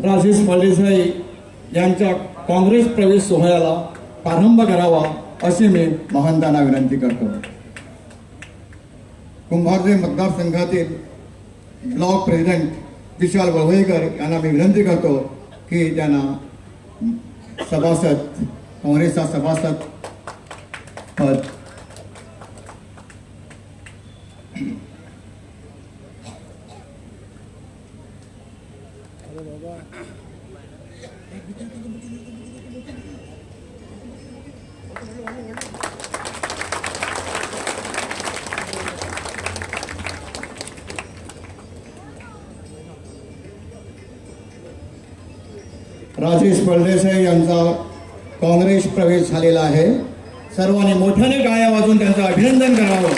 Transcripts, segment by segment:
राजेश फळदेसाई यांच्या काँग्रेस प्रवेश सोहळ्याला प्रारंभ करावा अशी मी महंतांना विनंती करतो. कुंभारजे मतदारसंघातील ब्लॉक प्रेसिडेंट विशाल वळवईकर यांना मी विनंती करतो की त्यांना सभासद काँग्रेसचा सभासद पद राजेश फळदेसाई यांचा काँग्रेस प्रवेश झालेला आहे. सर्वांनी मोठ्याने टाळ्या वाजवून त्यांचं अभिनंदन करावं.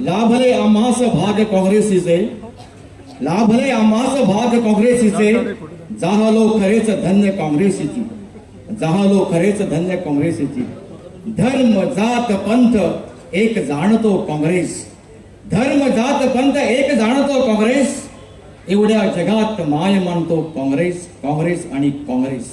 लाभले आम्हास भाग काँग्रेसीचे, लाभले आम्हास भाग काँग्रेसीचे, जाहलो खरेच धन्य काँग्रेसीची, जाहलो खरेच धन्य काँग्रेसीची. धर्म जात पंथ एक जाणतो काँग्रेस, धर्म जात पंथ एक जाणतो काँग्रेस. एवढ्या जगात माय मानतो काँग्रेस, काँग्रेस आणि काँग्रेस.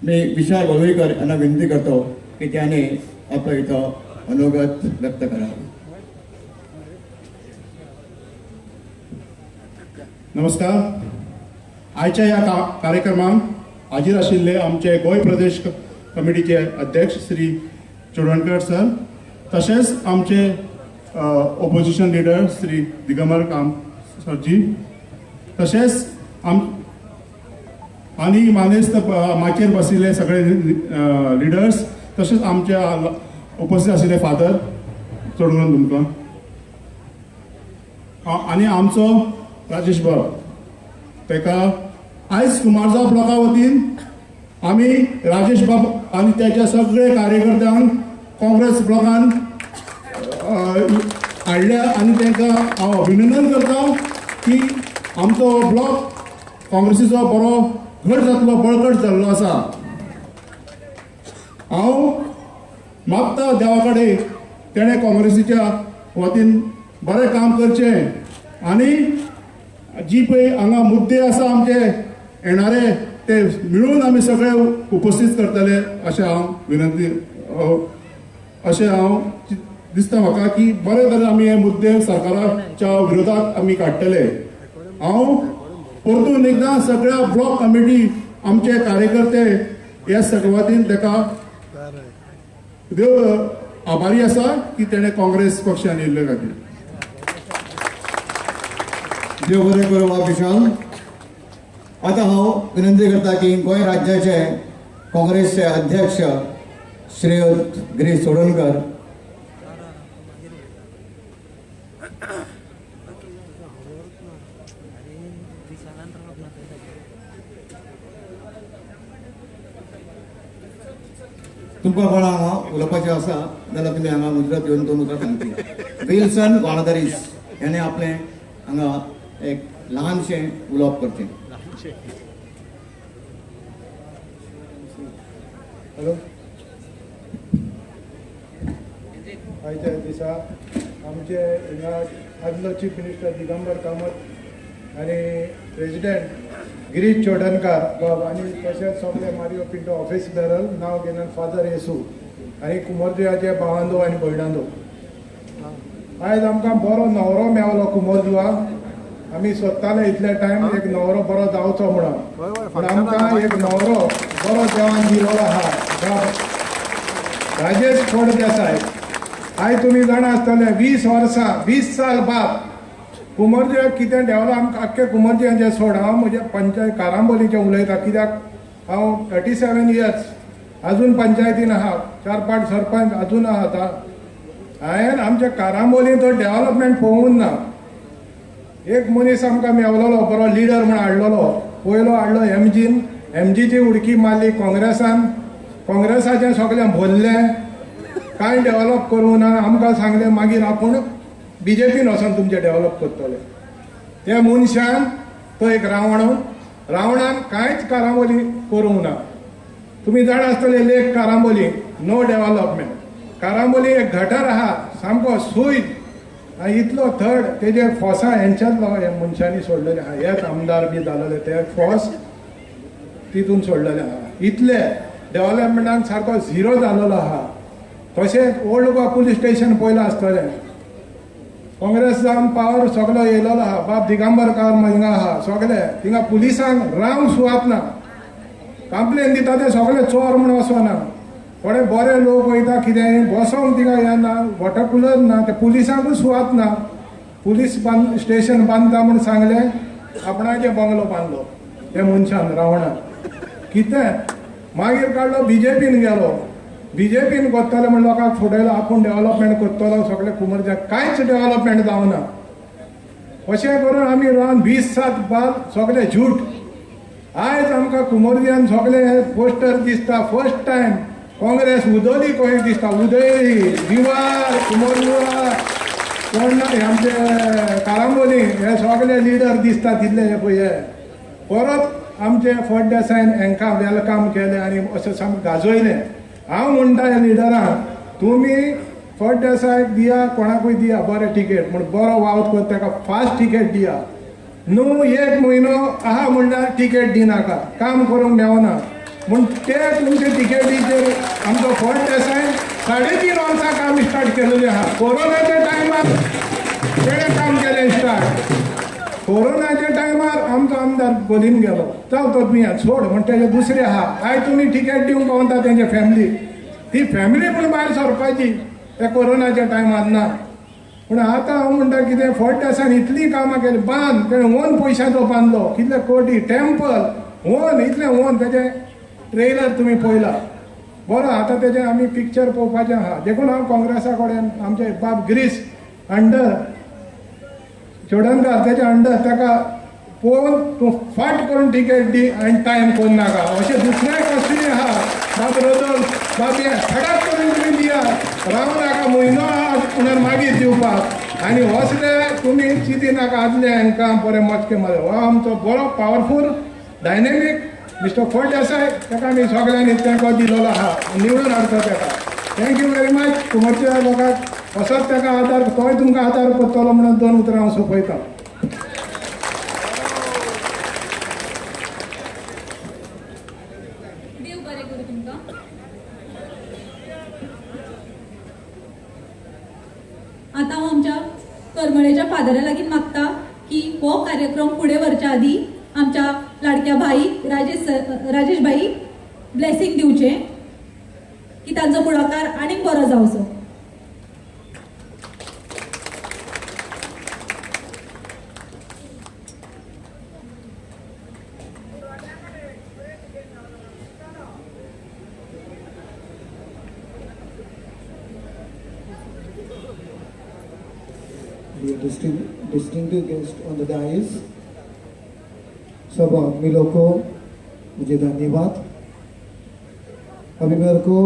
मी विशाल वळवईकर यांना विनंती करतो की त्याने आपलं इथं मनोगत व्यक्त करावं. नमस्कार. आजच्या या कार्यक्रमात हाजीर आशिल्ले आमचे गोय प्रदेश कमिटीचे अध्यक्ष श्री चोडणकर सर, तसेच आमचे ऑपोजिशन लीडर श्री दिगंबर काम सरजी, तसेच आणि माचेर बसिल्ले सगळे लिडर्स, तसेच आमच्या उपस्थित आशिल्ले फादर चोडून तुमकां आणि आमचो राजेश भाऊ तेका आयज कुमारजाव ब्लॉका वतीन आमी राजेश बाब आणि त्याच्या सगळे कार्यकर्त्यांक काँग्रेस ब्लॉकान हाडल्या आणि तांकां हांव अभिनंदन करता की आमचो ब्लॉक काँग्रेसीचो बरो घट जातलो, बळकट जाल्लो आसा. हांव मागता देवा कडेन तेणें काँग्रेसीच्या वतीन बरें काम करचें आणि जी पळय हांगा मुद्दे आसा आमचे येणारे ते मिळून आमी सगळे उपस्थित करतले अशें हांव विनंती अशें हांव दिसता म्हाका की बरे तरेन आमी हे मुद्दे सरकाराच्या विरोधात आमी काडटले. हांव परतून एकदां सगळ्या ब्लॉक कमिटी आमचे कार्यकर्ते ह्या सुवातीन ताका देव आभारी आसा की तेणें काँग्रेस पक्षान येयल्ले खातीर. देव बरें करूं वा विशाल. आता हांव विनंती करता की गोंय राज्याचे काँग्रेसचे अध्यक्ष श्रीयुत गिरीश चोडणकर तुमकां कोणा हांगा उलोवपाचें आसा जाल्यार तुमी हांगा मुजरत येवन दोन उतरां सांगची. विल्सन वाळदरीस याने आपलें हांगा एक ल्हानशें उलोवप करचें. हॅलो. आयच्या दिसा आमचे हिंगा आदलो चीफ मिनिस्टर दिगंबर कामत आणि प्रेसिडेंट गिरीश चोडणकर बाब आणि तशेंच सगळे मारियो पिंटो ऑफिस बेरल नांव घेवन फादर येसू आणि कुमोरजुवाचे भावांदो आनी भयणांदो. आयज आमकां बरो न्हवरो मेवलो कुमोरजुवाक आमी सोदताले इतले टायम एक नवरो बरो जावचो म्हणून पूण आमकां एक नवरो बरो देवान दिलोलो आहा राजेश फळदेसाय. आयज तुमी जाणा आसतले 20 वर्सां 20 साल बाद कुमरजे कितें डेवलप आमकां आख्खे कुमरजें सोड हांव म्हज्या पंचायत कारांबोलीचें उलयता कित्याक हांव 37 इयर्स अजून पंचायतीन आहा 4-5 सरपंच अजून आहा. हांवें आमच्या कारांबोलीन तो डेव्हलपमेंट पळोवूंक ना. एक मनीस आमकां मेवलोलो बरो लिडर म्हूण हाडलोलो. पयलो हाडलो एमजीची उडकी मारली काँग्रेसाचें सगळें भरलें कांय डेव्हलप करूं ना. आमकां सांगलें मागीर आपूण बीजेपीन वचोन तुमचें डेव्हलप करतले. त्या मनशान तो एक रावणान कांयच कारांबोली करूंक ना. तुमी जाणा आसतले लेक कारांबोली नो डेव्हलपमेंट. कारांबोली एक गटर आहा सामको सूय आनी इतलो थर्ड तेजे फोसा हेंच्याच मनशांनी सोडलेले आहा. हेच आमदार बी जालोले ते फोस तितून सोडलेले आहा. इतले डेव्हलपमेंटान सारको झिरो जालोलो आहा. तशेंच ओल्ड गोवा पुलीस स्टेशन पयलें आसतलें. काँग्रेस जावन पावर सगळो येयलोलो आहा. बाब दिगंबर कार हिंगा आहा सगळे थिंगा पुलिसांक रावंक सुवात ना. कंप्लेन दिता ते सगळे चोर म्हूण वचना. थोडे बरे लोक वयता कितें बसोंक थिंगा हें ना वॉटर कुलर ना ते पुलिसांकूय सुवात ना. पुलीस स्टेशन बांदता म्हूण सांगलें आपणाचे बंगलो बांदलो त्या मनशान रावणान. कितें मागीर काडलो बीजेपीन गेलो. बीजेपीन करतले म्हण लोकांक फुडयलो आपूण डेव्हलपमेंट करतलो. सगळे कुमरजे कांयच डेव्हलपमेंट जावना. अशें करून आमी रावन 20 साल बाद सगळे झूट. आयज आमकां कुमरज्यान सगळे पोस्टर दिसता फर्स्ट टायम काँग्रेस उदोली कशें दिसता. उदय दिवार कुमरजुवा कोण ना आमचे कारांबोली हे सगळे लिडर दिसता तितले हे पळय हे परत आमचे फळदेसायन हांकां वेलकम केलें आनी अशें सामकें गाजयलें. हांव म्हणटा ह्या लिडरांक तुमी फळदेसायक दिया कोणाकूय दिया बरें टिकेट म्हूण बरो वावत करता ताका फास्ट टिकेट दिया. न्हू 1 म्हयनो आहा म्हणल्यार टिकेट दिनाका काम करूंक मेवना म्हूण ते तुमचे टिकेटीचेर आमचो फळदेसाय 3.5 वर्सां काम स्टार्ट केलेलें आहा. कोरोनाच्या टायमार तेणें काम केलें स्टार्ट. कोरोनाच्या टायमार आमचो आमदार बोलीन गेलो जावं तो दुयेंत सोड म्हण तेजे दुसरे आहा. आयज तुमी टिकेट दिवंक पावता तेंचे फॅमिली ती फॅमिली पूण भायर सरपाची त्या कोरोनाच्या टायमार ना. पूण आतां हांव म्हणटा कितें फळदेसायन इतलीं कामां केलीं बांद तेणें ओन पयशांचो बांदलो कितले कोटी टेम्पल ओन इतलें ओन तेजें ट्रेलर तुमी पळयला बरो. आतां तेजें आमी पिक्चर पळोवपाचें आहा. देखून हांव काँग्रेसा कडेन आमचे बाब गिरीश अंडर चोडणकार तेच्या अंडर ताका पळोवन तूं फाट करून टिकेट दी आनी टायम कोन्न नाका. अशें दुसऱ्याक कसली आहा बाब रदल बाब हें फटाक करून तुमी दिया रावं नाका म्हयनो आहा म्हणून मागीर दिवपाक आनी असले तुमी चिंती नाका आदले हांकां बरें मस्के मारले. हो आमचो बरो पावरफूल डायनेमीक मिस्टर फळदेसाय ताका आमी सगळ्यांनी तेंको दिलेलो आहा निवडून हाडटा ताका. Thank you very much. कुमरच्या लोकांक असोच ताका आदार तोय तुमकां आदार करतलो म्हणून 2 उतरां हांव सोंपयता. देव बरें करूं तुमकां. आतां हांव आमच्या करमळेच्या फादरा लागीं मागता की हो कार्यक्रम फुडें व्हरच्या आदीं आमच्या लाडक्या भाई राजेश भाई ब्लेसिंग दिवचे की तांचो फुडाकार आनीक बरो जावचो. Distinguished guest on the dais, सब आदमी को मुझे धन्यवाद. अभी मेरे को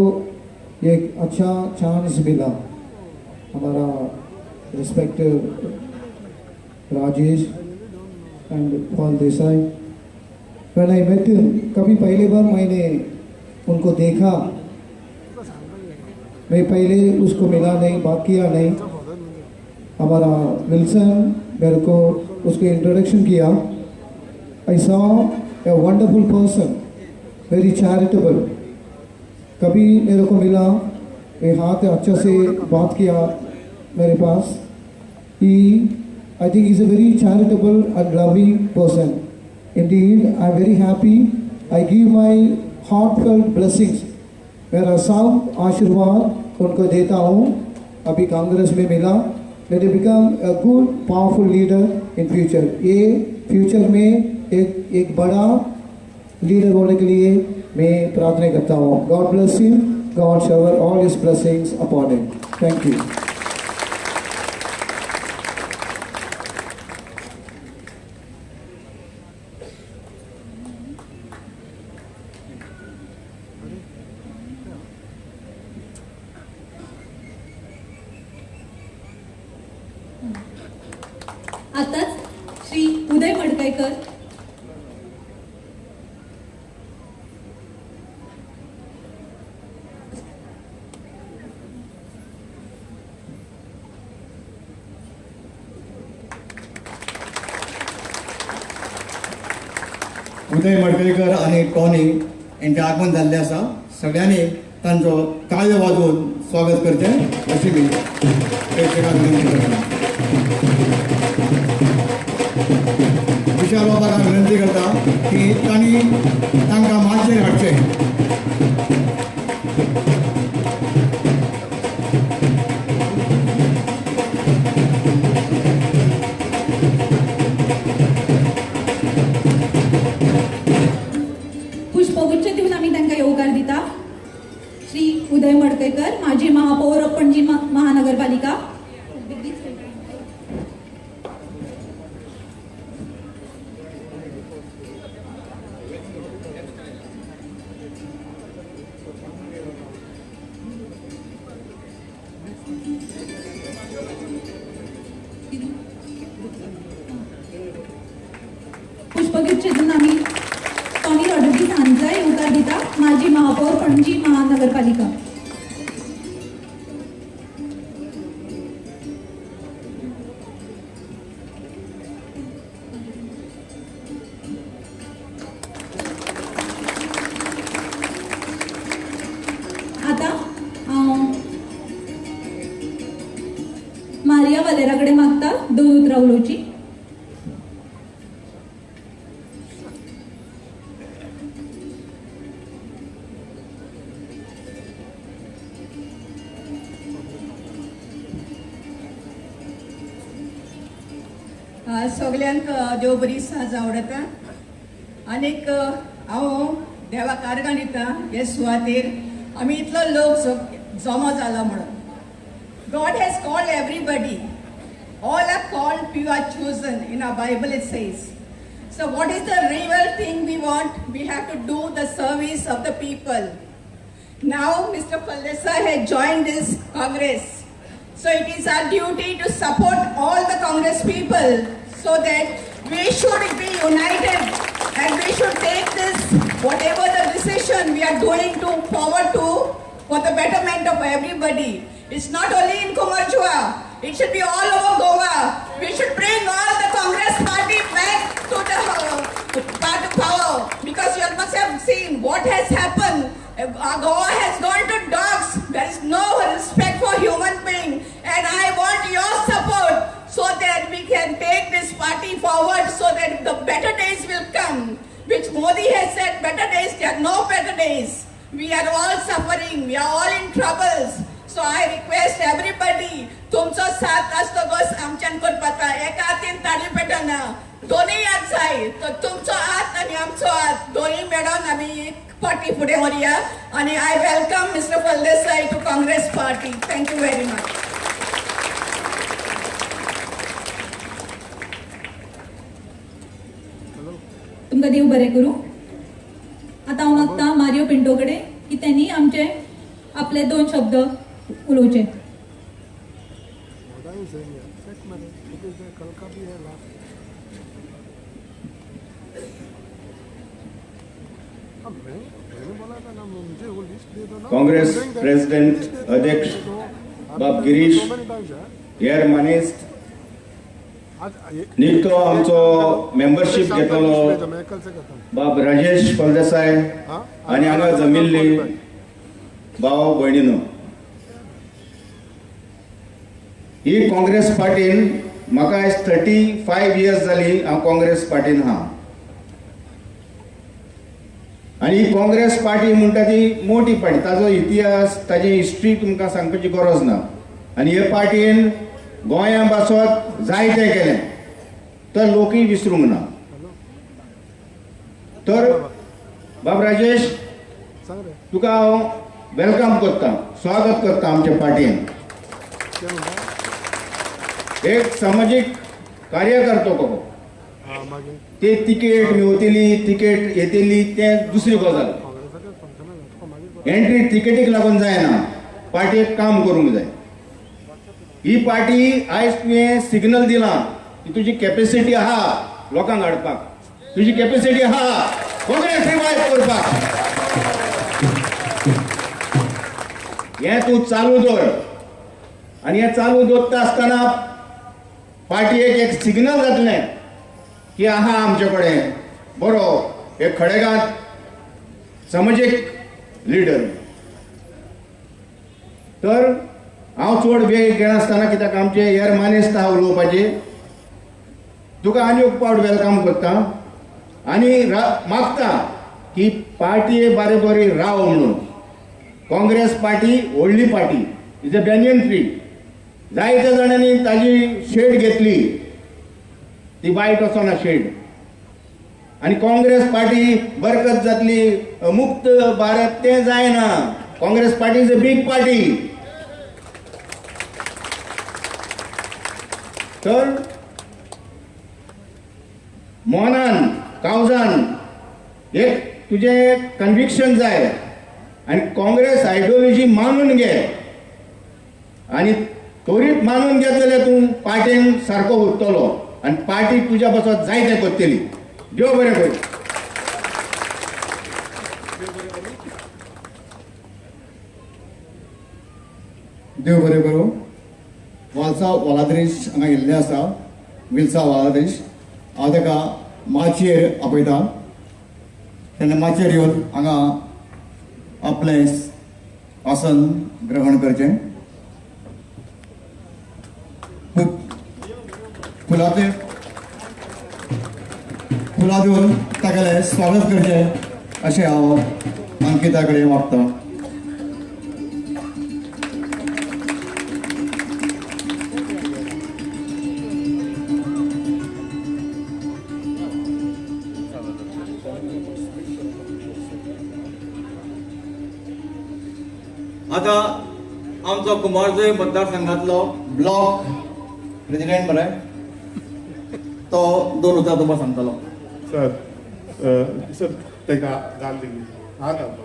एक अच्छा चांस मिला. हमारा respected Rajesh and Paul Desai when I met him, कभी पहली बार मैंने उनको देखा, मैं पहले उसको मिला नहीं, बात किया नहीं. हमारा विल्सन मेरे को उसको इंट्रोडक्शन किया. I saw a wonderful person, very charitable. कभी मेरे को मिला, ये हाथ अच्छा से बात किया मेरे pass. He I think he's a very charitable and loving person. Indeed, I'm very happy. I give my heartfelt blessings. मेरा सब आशीर्वाद उनको देता हूँ. अभी कांग्रेस में मिला. Let it become a good, powerful leader in future. ये फ्यूचर में एक बड़ा लीडर होने के लिए मैं प्रार्थना करता हूँ. God bless him. God shower all his blessings upon him. Thank you. आताच श्री उदय मडकईकर उदय मडकईकर आणि टॉनी यांचे आगमन झाले असा. सगळ्यांनी तांचो ताळयो वाजवून स्वागत करचे अशी मी प्रेक्षकांक विनंती करता. विशाल बाबाक विनंती करता की तांकां मातशें हाडचें. पुष्पगुच्छ देऊन आम्ही त्यांना येवकार दिता. श्री उदय मडकईकर, माजी महापौर पणजी महानगरपालिका. पुष्पगुच्छ देऊन आम्ही टॉनी रॉड्रिगीज हांचा येवकार दिता. माजी महापौर पणजी महानगरपालिका. आता मारिया वलेराकडे मागता 2 उतरां उलोवची. सगळ्यांक देव बरी साज आवडटा. आनीक हांव देवाक आर्गां दिता हे सुवातेर आमी इतलो लोक जमा जाला म्हणून. God has called everybody. All are called, few are chosen. In our Bible it says. So what is the real thing we want? We have to do the service of the people. Now Mr. Faldesa has joined this Congress. So it is our duty to support all the Congress people so that we should be united and we should take this, whatever the decision we are doing to forward to for the betterment of everybody. It's not only in Kumarchua, it should be all over Goa. We should bring all the Congress party back to the power because you must have seen what has happened. Goa has gone to dogs. There is no respect for human being, and I want your support so that we can take this party forward so that the better days will come. Which Modi has said, better days, there are no better days. We are all suffering, we are all in troubles. So I request everybody, तुमचो साथ आसतो बस आमच्यान करपाता. एका हातीन ताळी पेटना, दोनूय हात जाय. तर तुमचो हात आणि आमचो हात दोनूय मेळोन आमी एक पार्टी फुडें व्हरया. आणि I welcome Mr. Faldesa to Congress party. Thank you very much. तुमकां देव बरें करूं. आता हांव मागता मारियो पिंटो कडेन की त्यांनी आमचे आपले 2 शब्द उलोवचे. कांग्रेस प्रेसिडेंट अध्यक्ष बाब गिरीश हेर मानेस्त निकतो आमचो मेंबरशीप घेतलो बाब राजेश फळदेसाय आनी हांगा जमिल्ली भाव भयणीनो. ही काँग्रेस पार्टीन म्हाका आयज 35 इयर्स जाली हांव काँग्रेस पार्टीन आहा आनी ही काँग्रेस पार्टी म्हणटा ती मोठी पार्टी, ताजो इतिहास ताजी हिस्ट्री तुमकां सांगपाची गरज ना. आनी हे पार्टीन गोंया बसत जायतें केलें तर लोकूय विसरूंक ना. तर बाब राजेश, तुका हांव वेलकम करता, स्वागत करता आमच्या पार्टीन. एक सामाजीक कार्यकर्तो कहो ते तिकेट मेवतली तिकेट येतली ते दुसरी गजाल. एंट्री तिकेटीक लागून जायना, पार्टीक काम करूंक जाय. ही पार्टी आयज तुवें सिग्नल दिला की तुजी कॅपॅसिटी आहा लोकांक हाडपाक, तुजी कॅपॅसिटी आहा काँग्रेस रिवायव करपाक. हें तूं चालू दवर आनी हें चालू दवरता आसतना पार्टीक एक सिग्नल जातलें की आहा आमचे कडेन बरो एक खडेगांत सामाजीक लिडर. तर हांव चड वेळ घेनासतना कित्याक आमचे हेर मानेस्त आहा उलोवपाचे, तुका आनी एक पावट वेलकम करता आनी मागता की पार्टी बारे बरी राव म्हणून. काँग्रेस पार्टी व्हडली party, is a banyan tree. जायत्या जाणांनी ताजी शेड घेतली, ती वायट वचना शेड. आनी काँग्रेस पार्टी बरकत जातली, मुक्त भारत तें जायना. Congress party is a big party. तर मनान कावजान एक तुजें कन्विक्शन जाय आनी काँग्रेस आयडियोलॉजी मानून घे. आनी त्वरीत मानून घेत जाल्यार तूं पार्टीन सारको उरतलो आनी पार्टी तुज्या बसत जायतें करतली. देव बरें करूं. देव बरें करूं. वालसा वालाद्रीश हांगा येल्ले आसा, विल्सा वालाद्रीश. हांव ताका माचयेर आपयता. तेन्ना माचयेर येवन हांगा आपलें आसन ग्रहण करचें. फुलां दिवन तागेलें स्वागत करचें अशें हांव अंकिता कडेन मागतां. आता आमचो कुमारजुंय मतदारसंघातलो ब्लॉक प्रेसिडेंट मरे तो 2 उतरां तुमकां सांगतलो. सर तेका घाल दिली हां घालतो.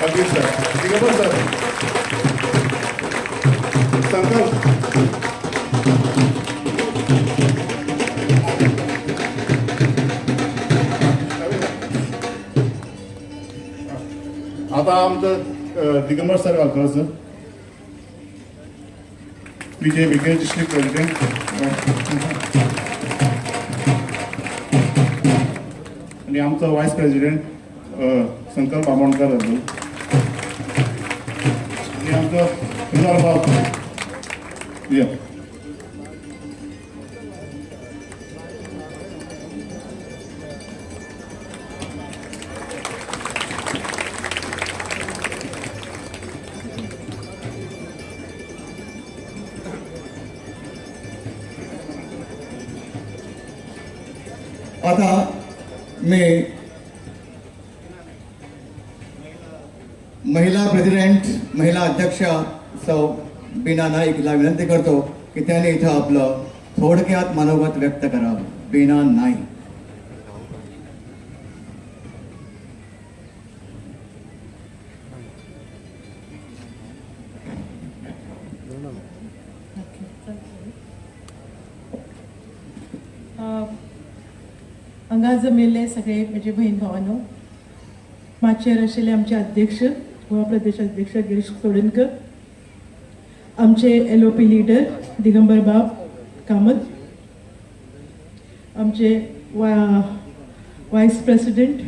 अगदी सर ठीक आहे सर. संकल्प आता आमचं दिगंबर सर घालतो sir. Vijay Vijay district president आणि आमचं वाईस प्रेसिडेंट संकल्प आमोणकर घालतो. आणि आमचं विजार बाब या. आता मी महिला प्रेसिडेंट महिला अध्यक्षा सौ बीना नाईकला विनंती करतो की त्याने इथं आपलं थोडक्यात मनोगत व्यक्त करावं. बीना नाईक. हांगा जमिल्ले सगळे म्हजे बहीण भावांनो, माचयेर आशिल्ले आमचे अध्यक्ष गोवा प्रदेश अध्यक्ष गिरीश चोडणकर, आमचे LOP लिडर दिगंबर बाब कामत, आमचे वायस प्रेसिडेंट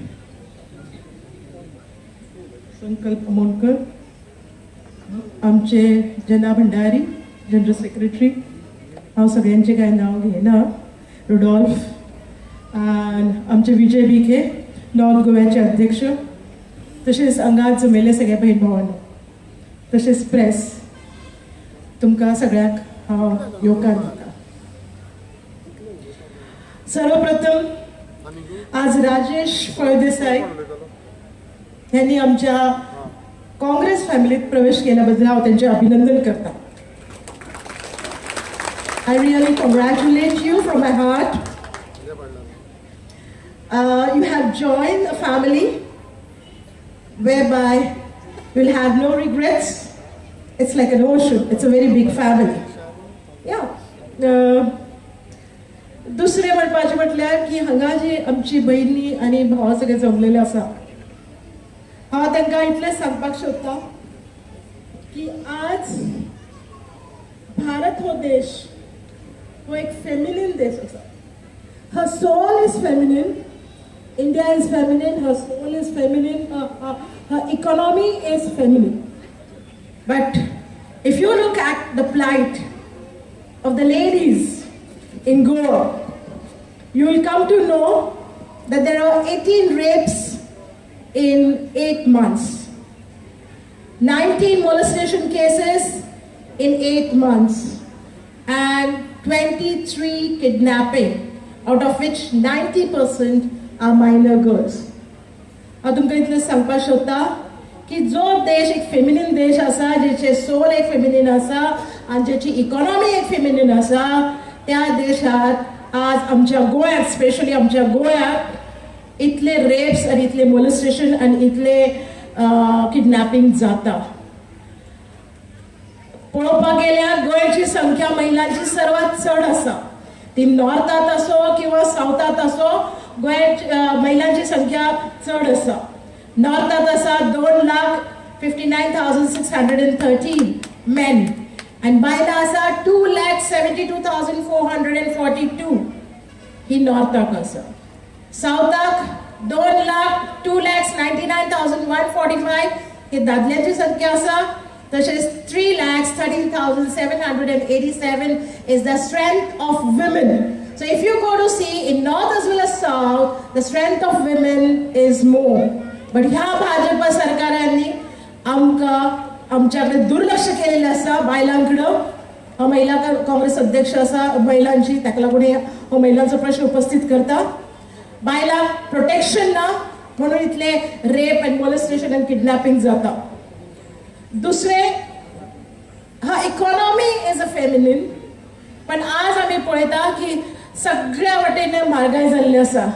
संकल्प आमोणकर, आमचे जना भंडारी जनरल सेक्रेटरी, हांव सगळ्यांचे कांय नांव घेयना, रुडॉल्फ, आमचे विजय बिखे नॉर्थ गोव्याचे अध्यक्ष, तशेंच हांगा जमिल्ले सगळे बहीण भावांनो, तशेंच प्रेस, तुमकां सगळ्यांक हांव येवकार दिता. सर्वप्रथम आज राजेश फळदेसाय यांनी आमच्या काँग्रेस फॅमिलीत प्रवेश केल्याबद्दल हांव त्यांचे अभिनंदन करता. I really congratulate you from my heart. You have joined a family whereby you'll have no regrets. It's like an ocean. It's a very big family. Yeah. दुसरे म्हणपाचे म्हटल्यार की हांगा जी आमची बहिणी आनी भाव सगळे जमलेले आसा, हांव तांकां इतलें सांगपाक सोदतां की आज भारत हो देश हो एक फेमिनीन देश आसा. Her soul is feminine. India is feminine. Her soul is feminine. Her economy is feminine. But if you look at the plight of the ladies in Goa, you will come to know that there are 18 rapes in 8 months, 19 molestation cases in 8 months, and 23 kidnapping, out of which 90% are minor girls. हांव तुमकां इतलें सांगपाक सोदतां की जो देश एक फेमिनीन देश आसा, जेचे सोल एक फेमिनीन आसा आनी जेची इकॉनॉमी एक फेमिनीन आसा, त्या देशात आज आमच्या गोंयांत, स्पेशली आमच्या गोंयांत इतले रेप्स आनी इतले मोलेस्टेशन आनी इतले किडनॅपिंग जाता. पळोवपाक गेल्यार गोंयची संख्या महिलांची सर्वात चड आसा. ती नॉर्थात असो किंवा सावथात असो, गोंयांत महिलांची संख्या चड आसा. नॉर्थात आसा 2,59,613 men, and बायलां आसा 2,72,442 ही नॉर्थाक आसा. सावथाक 2,99,145 ही दादल्यांची संख्या आसा. तशेंच 3,30,787 is the strength of women. So if you go to see in north as well as south, the strength of women is more. But ह्या भाजप सरकारांनी आमकां आमच्याकडे दुर्लक्ष केलेलं आसा बायलांकडं. हा महिला काँग्रेस अध्यक्ष आसा महिलांची, ताका लागून हो महिलांचो प्रश्न उपस्थित करता. बायलांक प्रोटेक्शन ना म्हणून इतले rape and molestation and kidnapping जाता. दुसरे, हा इकॉनॉमी इज अ फेमिनीन, पण आज आम्ही पळयता की सगळ्या वाटेन म्हारगाय जाल्ली आसा.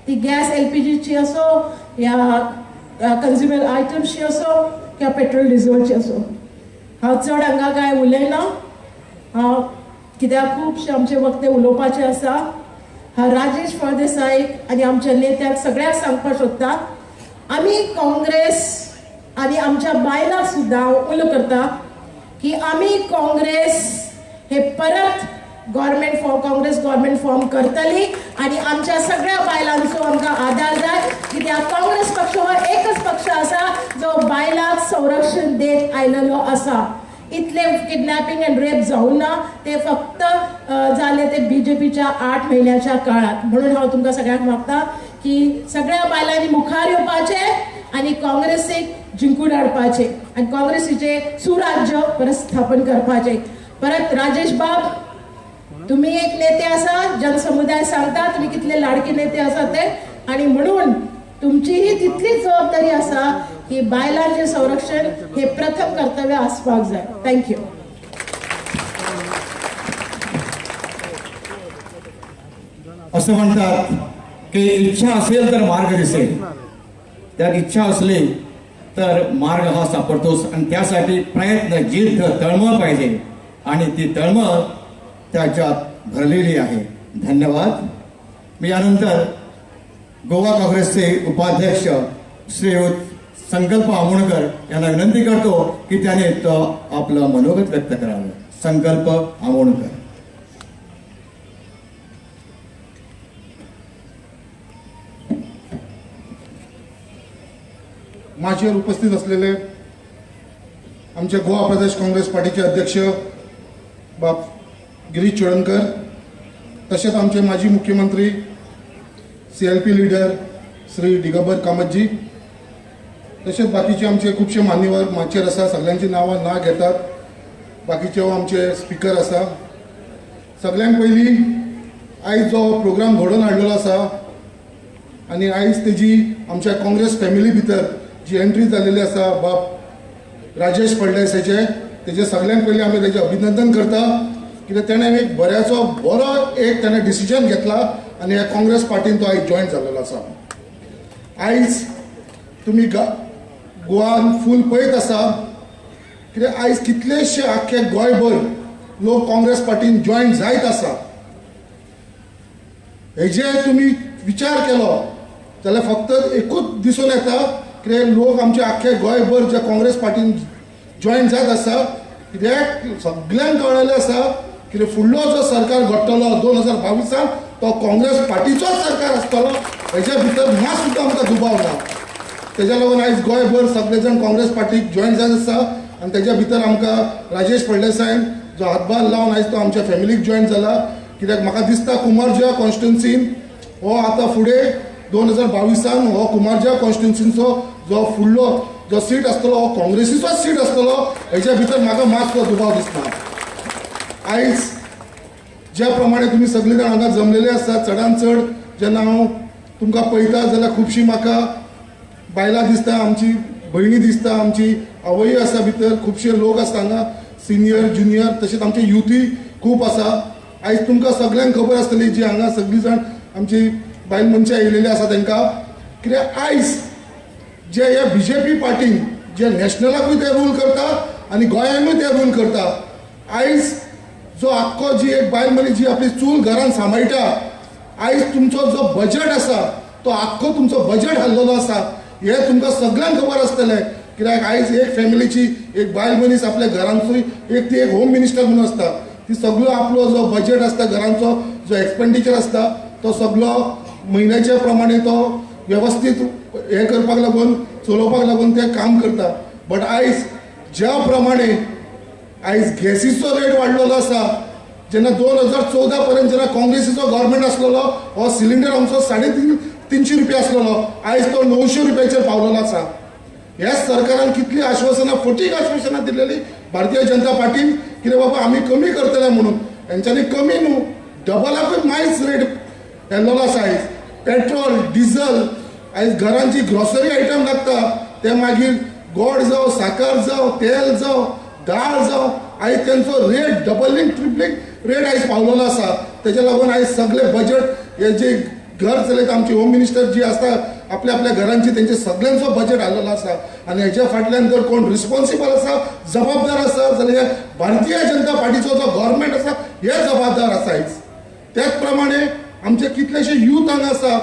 ती गॅस LPGची असो या कन्झ्युमर आयटम्सची असो किंवा पेट्रोल डिझेलची असो. हांव चड हांगा काय उलयना, हांव कित्याक खुबशे आमचे वक्ते उलोवपाचे आसा. हांव राजेश फळदेसायक आनी आमच्या नेत्याक सगळ्यांक सांगपाक सोदता, आमी काँग्रेस आनी आमच्या बायलांक सुद्दां उलो करता की आमी काँग्रेस हे परत काँग्रेस गव्हर्नमेंट फॉर्म करतली आणि आमच्या सगळ्या बायलांचो आमकां आदार जाय. कित्याक काँग्रेस पक्ष हो एकच पक्ष आसा जो बायलांक संरक्षण देत आयलेलो आसा. इतले किडनॅपिंग अँड रेप जावं ना, ते फक्त जाले ते BJPच्या 8 महिन्याच्या काळात. म्हणून हांव तुमकां सगळ्यांक मागता की सगळ्या बायलांनी मुखार येवपाचे आणि काँग्रेसीक जिंकून हाडपाचे आणि काँग्रेसीचे सुराज्य परत स्थापन करपाचे. परत राजेश बाब, तुम्ही एक नेते आसा, जनसमुदाय सांगता तुम्ही कितले लाडके नेते आसा ते, आणि म्हणून तुमचीही तितलीच जबाबदारी आसा की बायलांचे संरक्षण हे प्रथम कर्तव्य आसपाक जाय. थँक्यू. असं म्हणतात की इच्छा असेल तर मार्ग दिसेल. त्यात इच्छा असली तर मार्ग हा सापडतोच आणि त्यासाठी प्रयत्न, जिद्द, तळमळ पाहिजे आणि ती तळमळ त्याच्यात भरलेली आहे. धन्यवाद. मी यानंतर गोवा काँग्रेसचे उपाध्यक्ष श्रीयुत संकल्प आमोणकर यांना विनंती करतो की त्याने आपलं मनोगत व्यक्त करावं. संकल्प आमोणकर. माझ्यावर उपस्थित असलेले आमचे गोवा प्रदेश काँग्रेस पार्टीचे अध्यक्ष बाप गिरीश चोडणकर, तसेच आमचे माजी मुख्यमंत्री CLP लीडर श्री दिगंबर कामतजी, तसेच बाकीचे आमचे खूपशे मान्यवर माचेर आसा, सगळ्यांची नांवां ना घेतात, बाकीचे आमचे स्पीकर आसा. सगळ्यांक पयलीं आयज जो प्रोग्राम घडोवन हाडलेलो आसा आनी आयज तेजी आमच्या काँग्रेस फॅमिली भितर जी एंट्री जाल्लेली आसा बाब राजेश फळदेसायचे, तेजे सगळ्यांक पयलीं आमी तेजें अभिनंदन करता, कित्याक तेणें एक बरो एक तेणें डिसिजन घेतला आनी ह्या काँग्रेस पार्टीन तो आयज जॉयन जाल्लो आसा. आयज तुमी गोवान फूल पळयत आसा कित्याक आयज कितलेशे आख्खे गोंयभर लोक काँग्रेस पार्टीन जॉयन जायत आसा. हेजे तुमी विचार केलो जाल्यार फक्त एकूच दिसून येता कित्याक लोक आमचे आख्खे गोंयभर जे काँग्रेस पार्टीन जॉयन जायत आसा, कित्याक सगळ्यांक कळलेलें आसा कित्याक फुडलो जो सरकार घडटलो 2022 तो काँग्रेस पार्टीचोच सरकार आसतलो, हेजे भितर मात सुद्दां आमकां दुबाव ना. तेज्या लागून आयज गोंयभर सगळे जाण काँग्रेस पार्टीक जॉयन जायत आसा आनी तेज्या भितर आमकां राजेश फळदेसायन जो हातभार लावन आयज तो आमच्या फॅमिलीक जॉयन जाला. कित्याक म्हाका दिसता कुमारजुव्या कॉन्स्टिट्युन्सीन हो आतां फुडें 2022 हो कुमारजुव्या कॉन्स्टिट्युन्सीचो जो फुडलो जो सीट आसतलो हो काँग्रेसीचोच सीट आसतलो, हेच्या भितर म्हाका मातसो दुबाव दिसना. आयज ज्या प्रमाणे तुमी सगळे जाण हांगा जमलेले आसा, चडान चड जेन्ना हांव तुमकां पळयता जाल्यार खुबशीं म्हाका बायलां दिसता, आमची भयणी दिसता, आमची आवय आसा भितर, खुबशे लोक आसा हांगा, सिनियर ज्युनियर, तशेंच आमचे युथूय खूब आसा. आयज तुमकां सगळ्यांक खबर आसतली जी हांगा सगळीं जाण आमची बायल मनशां येयलेली आसा तांकां, कित्याक आयज जे ह्या BJP पार्टीन जे नॅशनलाकूय ते रूल करता आनी गोंयानूय ते रूल करता. आयज जो आख्खो जी एक बायल मनीस जी आपली चूल घरान सांबाळटा, आयज तुमचो जो बजेट आसा तो आख्खो तुमचो बजेट हल्लेलो आसा, हे तुमकां सगळ्यांक खबर आसतलें. कित्याक आयज एक फॅमिलीची एक बायल मनीस आपल्या घरांचोय ती एक होम मिनिस्टर म्हणून आसता, ती सगळो आपलो जो बजेट आसता घरांचो जो एक्सपेंडिचर आसता तो सगळो म्हयन्याच्या प्रमाणे तो व्यवस्थीत हे करपाक लागून चलोवपाक लागून ते काम करता. बट आयज ज्या प्रमाणे आयज गॅसीचो रेट वाडलेलो आसा, जेन्ना 2014 पर्यंत जेन्ना काँग्रेसीचो गव्हर्मेंट आसलेलो हो सिलिंडर आमचो 350 रुपया आसलेलो, आयज तो 900 रुपयाचेर पावलेलो आसा. ह्या सरकारान कितली आश्वासनां फटीक आश्वासनां दिलेली भारतीय जनता पार्टीन, कितें बाबा आमी कमी करतले म्हणून, हेंच्यांनी कमी न्हू डबलाकूय मायज रेट येल्लेलो आसा. आयज पेट्रोल डिझल आयज घरांची ग्रॉसरी आयटम लागता ते मागीर गोड जावं, साकर जावं, तेल जावं, दाळ जावं, आयज तेंचो रेट डबलिंग ट्रिपलिंग रेट आयज पावलेलो आसा. तेज्या लागून आयज सगळे बजेट हे जे घर चलयता आमचे होम मिनिस्टर जी आसता आपल्या आपल्या घरांची तेंचे सगळ्यांचो बजेट हाडलेलो आसा. आनी हेच्या फाटल्यान जर कोण रिस्पॉन्सिबल आसा, जबाबदार आसा जाल्यार भारतीय जनता पार्टीचो जो गव्हर्मेंट आसा हे जबाबदार आसा. आयज त्याच प्रमाणे आमचे कितलेशे यूथ हांगा आसा.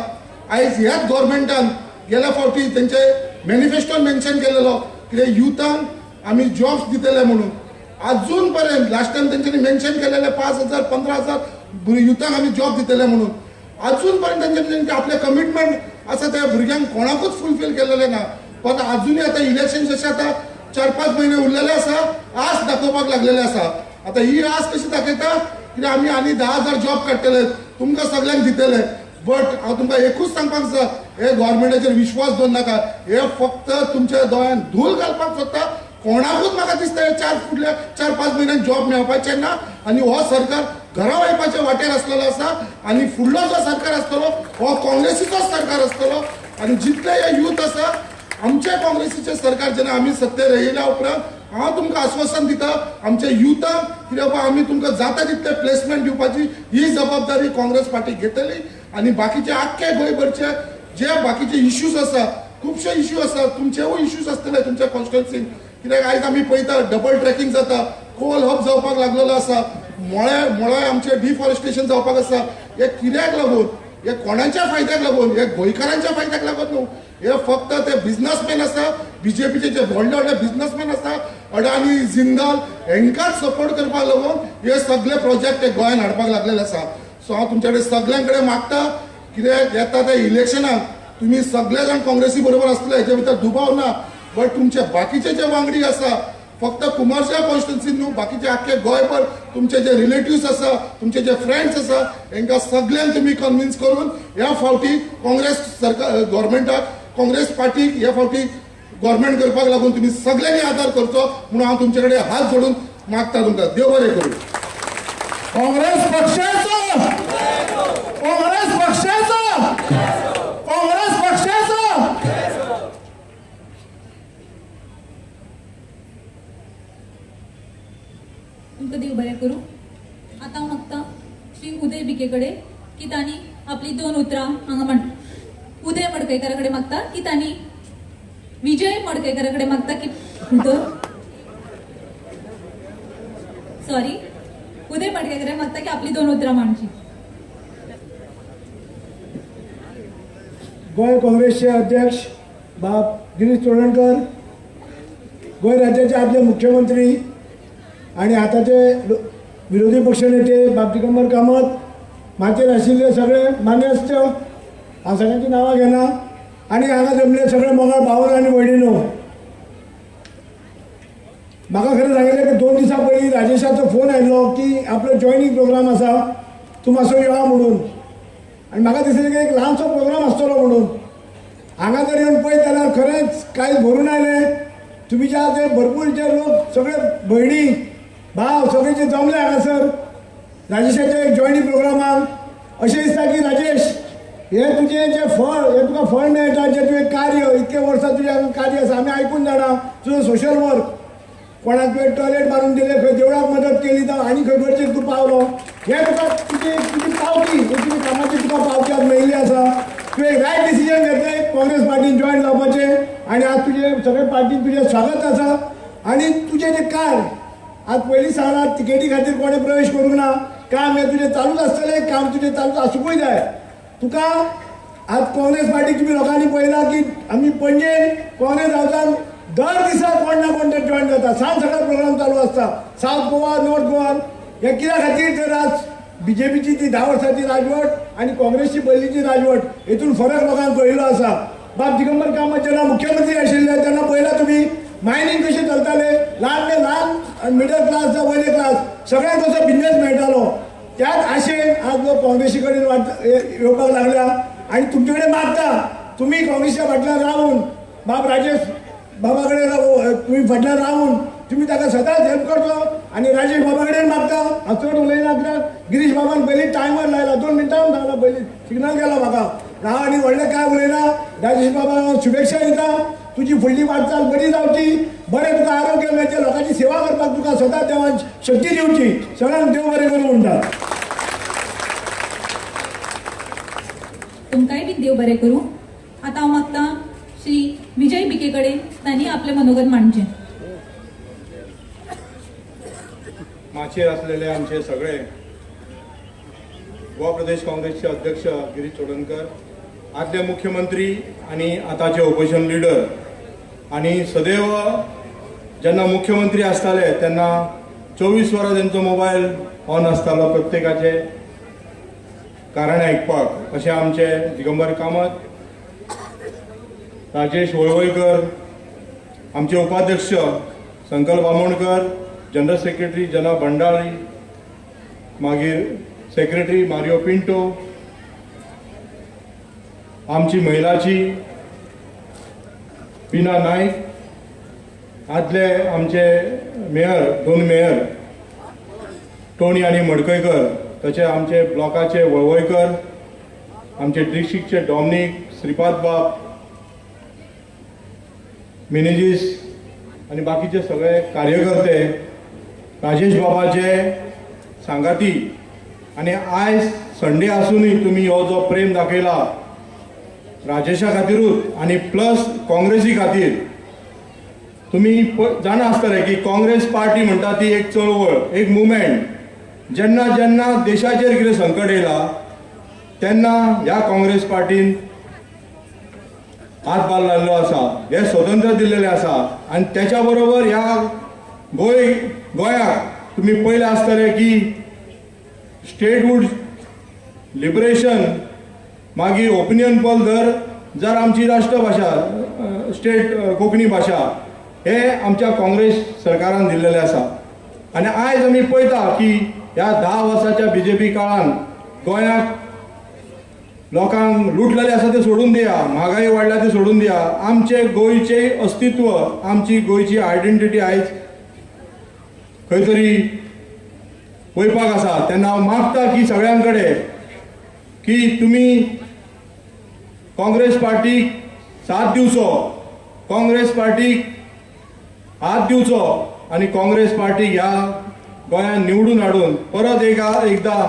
आयज ह्याच गव्हर्मेंटान गेल्या फावटी तेंचे मॅनिफेस्टोन मेन्शन केलेलो की युथांक आमी जॉब्स दितले म्हणून. अजून पर्यंत लास्ट टाइम तेंच्यांनी मेन्शन केलेले 5,000 15,000 युथांक आमी जॉब दितले म्हणून. अजून पर्यंत तेंचे आपले कमिटमेंट आसा त्या भुरग्यांक कोणाकूच फुलफील केलेले ना. पण अजूनही आता इलेक्शन जशें आता 4-5 महिने उरलेले आसा, आस दाखोवपाक लागलेले आसा. आता ही आस कशी दाखयता की आमी आनी 10,000 जॉब काडटले, तुमकां सगळ्यांक दितले. बट हांव तुमकां एकूच सांगपाक जाय, हे गव्हर्मेंटाचेर विश्वास दवरनाका नाका. हे फक्त तुमच्या दोळ्यान धूल घालपाक सोदता. कोणाकूच म्हाका दिसता हे फुडल्या 4-5 म्हयन्यान जॉब मेळपाचे ना आनी हो सरकार घरा वयपाच्या वाटेर आसलेलो आसा. आनी फुडलो जो सरकार आसतलो हो काँग्रेसीचोच सरकार आसतलो. आनी जितले हे यूथ आसा आमच्या काँग्रेसीचे सरकार जेन्ना आमी सत्तेर येयल्या उपरांत हांव तुमकां आश्वासन दिता आमच्या युथांक की बाबा आमी तुमकां जाता तितले प्लेसमेंट दिवपाची ही जबाबदारी काँग्रेस पार्टी घेतली. आनी बाकीचे आख्खे गोंयभरचे जे बाकीचे इश्यूज आसा, खुबशे इश्यू आसा, तुमचेवूय इश्यूज आसतले तुमच्या कॉन्स्टिट्युन्सीन. कित्याक आयज आमी पळयता डबल ट्रॅकिंग जाता, कोल हब जावपाक लागलेलो आसा, मळे आमचे डिफॉरेस्टेशन जावपाक आसा. हे कित्याक लागून? हे कोणाच्या फायद्याक लागून? हे गोंयकारांच्या फायद्याक लागून न्हू. हे फक्त ते बिझनेसमॅन आसा, बीजेपीचे जे व्हडले व्हडले बिझनेसमॅन आसा, अडानी जिंदाल हेंकाच सपोर्ट करपाक लागून हे सगळे प्रोजेक्ट हे गोंयान हाडपाक लागलेले आसा. सो हांव तुमचे कडेन सगळ्यां कडेन मागता कित्याक येता त्या इलेक्शनाक तुमी सगळे जाण काँग्रेसी बरोबर आसतले, हेच्या भितर दुबाव ना. बट तुमचे बाकीचे जे वांगडी आसा फक्त कुमारशा कॉन्स्टिट्युन्सीन न्हू बाकीचे आख्खे गोंयभर तुमचे जे रिलेटिव्स आसा तुमचे जे फ्रेंड्स आसा हांकां सगळ्यांक तुमी कन्विन्स करून ह्या फावटी काँग्रेस सरकार गव्हर्मेंटाक काँग्रेस पार्टीक ह्या फावटी गव्हर्मेंट करपाक लागून तुमी सगळ्यांनी आदार करचो म्हणून हांव तुमचे कडेन हात जोडून मागता तुमकां देव बरें करूं. काँग्रेस पक्षाचा काँग्रेस पक्षाचा काँग्रेस पक्षाचा तुमकां देव बरें करूं. आतां हांव मागता श्री उदय बिके कडेन की तांणी आपली 2 उतरां हांगा उदय मडकयकारा कडेन मागता की तांणी विजय मडकयकारा कडेन मागता की उदय मडकयकारा मागता की आपली 2 उतरां मांडची. गोंय काँग्रेसचे अध्यक्ष बाब गिरीश चोडणकर, गोंय राज्याचे आदले मुख्यमंत्री आणि आताचे विरोधी पक्षनेते बाब दिगंबर कामत, माचेर आशिल्ले सगळे मान्यस्त, हांव सगळ्यांची नांवां घेना, आनी हांगा जमले सगळे मोगाळ भावना आनी भयणीनो, म्हाका खरें सांगिल्लें की 2 दिसां पयलीं राजेशाचो फोन आयिल्लो की आपलो जॉयनींग प्रोग्राम आसा तूं मातसो यो म्हणून, आनी म्हाका दिसलें की एक ल्हानसो प्रोग्राम आसतलो म्हणून. हांगा जर येवन पळयत जाल्यार खरेंच कांय भरून आयलें. तुमी जे ते भरपूर जे लोक सगळे भयणी भाव सगळे जे जमले हांगासर राजेशाच्या एक जॉयनींग प्रोग्रामाक, अशें दिसता की राजेश हे तुजें जे फळ हे तुका फळ मेळटा जे तुवें कार्य इतके वर्सां तुजें हांगा कार्य आसा आमी आयकून जाणा तुजो सोशल वर्क, कोणाक तुवें टॉयलेट बांदून दिलें खंय देवळाक मदत केली जावं आनी खंय गरजेक तूं पावलो, हे तुका तुजी पावती हे तुजी कामाची तुका पावती आज मेळिल्ली आसा. तुवें एक रायट डिसिजन घेतलें काँग्रेस पार्टीन जॉयन जावपाचें आनी आज तुजे सगळे पार्टीन तुजें स्वागत आसा. आनी तुजें जें कार्य आज पयलीं सांगला तिकेटी खातीर कोणें प्रवेश करूंक ना, काम हें तुजें चालूच आसतलें, काम तुजें चालूच आसूंकूय जाय. तुका आज काँग्रेस पार्टीक तुमी लोकांनी पळयलां की आमी पणजेन काँग्रेस हावसान दर दिसा कोण ना कोण तर जॉयन जाता, सांज सकाळ प्रोग्राम चालू आसता. सावथ गोवा नॉर्थ गोवान हे कित्या खातीर तर आज बीजेपीची ती 10 वर्सांची राजवट आनी काँग्रेसची पयलींची राजवट हेतून फरक लोकांक कळिल्लो आसा. बाब दिगंबर कामत जेन्ना मुख्यमंत्री आशिल्ले तेन्ना पळयलां तुमी मायनींग कशें चलतालें, ल्हान मिडल क्लास जावं वयले क्लास सगळ्यांक कसो बिझनेस मेळटालो. त्याच आशेन आज लोक काँग्रेसी कडेन येवपाक लागल्या आनी तुमचे कडेन मागता तुमी काँग्रेसच्या फाटल्यान रावून बाब राजेश बाबा कडेन तुमी फाटल्यान रावून तुमी ताका सदांच हेल्प करचो. आनी राजेश बाबा कडेन मागता हांव चड उलयना कित्याक गिरीश बाबान पयलीं टायमर लायला 2 मिनटां सांगला पयलीं सिग्नल केला म्हाका. हांव आनी व्हडलें काय उलयना. राजेश बाबा हांव शुभेच्छा दिता, तुजी फुडली वाटचाल बरी जावची, बरें तुका आरोग्य मेळचें, लोकांची सेवा करपाक तुका सदांच देवान शक्ती दिवची. सगळ्यांक देव बरें करूं म्हणटा. तुमकांय बी देव बरें करूं. आतां हांव मागता श्री विजय बिके कडेन तांणी आपलें मनोगत मांडचें. माचेर असलेले आमचे सगळे गोवा प्रदेश काँग्रेसचे अध्यक्ष गिरीश चोडणकर, आदले मुख्यमंत्री आणि आताचे ऑपोजिशन लिडर, आणि सदैव जेन्ना मुख्यमंत्री आसताले तेन्ना 24 वरां तेंचो मोबायल ऑन आसतालो प्रत्येकाचे कारण आयकपाक. अशें आमचे दिगंबर कामत, राजेश वळवयकर, आमचे उपाध्यक्ष संकल्प बामोणकर, जनरल सेक्रेटरी जना भंडारी, मागीर सेक्रेटरी मारियो पिंटो, आमची महिलाची पिना नायक, आदले आमचे मेयर 2 मेयर टोनी आणि मडकयकर, तशें आमचे ब्लॉकाचे वळवयकर, आमचे डिस्ट्रिक्टचे डॉमिनिक, श्रीपाद बाब, मिनेजीस आणि बाकीचे सगळे कार्यकर्ते, राजेश बाबाचे सांगाती, आणि आयज संडे आसूनय तुम्ही हो जो प्रेम दाखयला राजेशा खातीरूच आणि प्लस काँग्रेसी खातीर. तुम्ही जाणा आसतले की काँग्रेस पार्टी म्हणटा ती एक चळवळ, एक मुवमेंट. जेन्ना जेन्ना देशाचेर कितें संकट येयला तेन्ना ह्या काँग्रेस पार्टीन हातभार लायल्लो आसा, हे स्वतंत्र दिल्लेले आसा. आणि त्याच्या बरोबर ह्या गोंयाक तुम्ही पयले आसतले की स्टेटहूड लिबरेशन, मागीर ओपिनियन पोल जर आमची राष्ट्रभाषा स्टेट कोंकणी भाशा हे आमच्या काँग्रेस सरकारान दिल्लेले आसा आनी आयज आमी पळयता की ह्या 10 वर्साच्या बीजेपी काळान गोंयांत लोकांक लुटलेले आसा ते सोडून दिया, म्हारगाई वाडल्या ते सोडून दिया, आमचे गोंयचे अस्तित्व, आमची गोंयची आयडेंटिटी आयज खंय तरी वयपाक आसा. तेन्ना हांव मागता की सगळ्यां कडेन की तुमी काँग्रेस पार्टीक साथ दिवचो, काँग्रेस पार्टीक हात दिवचो आनी काँग्रेस पार्टीक ह्या गोंयांत निवडून हाडून परत एकदा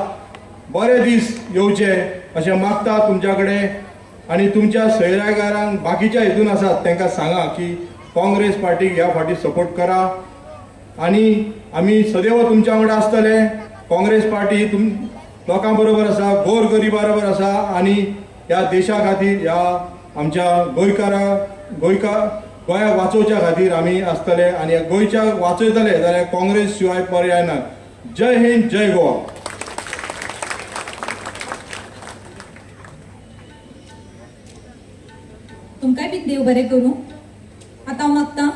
बरे दीस येवचे अशें मागता तुमच्या कडेन. आनी तुमच्या सैरागारांक बाकीच्या हितून आसात तांकां सांगा की काँग्रेस पार्टीक ह्या फाटी सपोर्ट करा आनी आमी सदैव तुमच्या वांगडा आसतले. काँग्रेस पार्टी ही लोकां बरोबर आसा, गोर गरिबां बरोबर आसा आनी ह्या देशा खातीर ह्या आमच्या गोंयाक वाचोवच्या खातीर आमी आसतले आनी गोंयच्या वाचयतले जाल्यार काँग्रेस शिवाय पर्याय ना. जय हिंद, जय गोवा. तुमकांय बी देव बरें करूं. आतां हांव मागता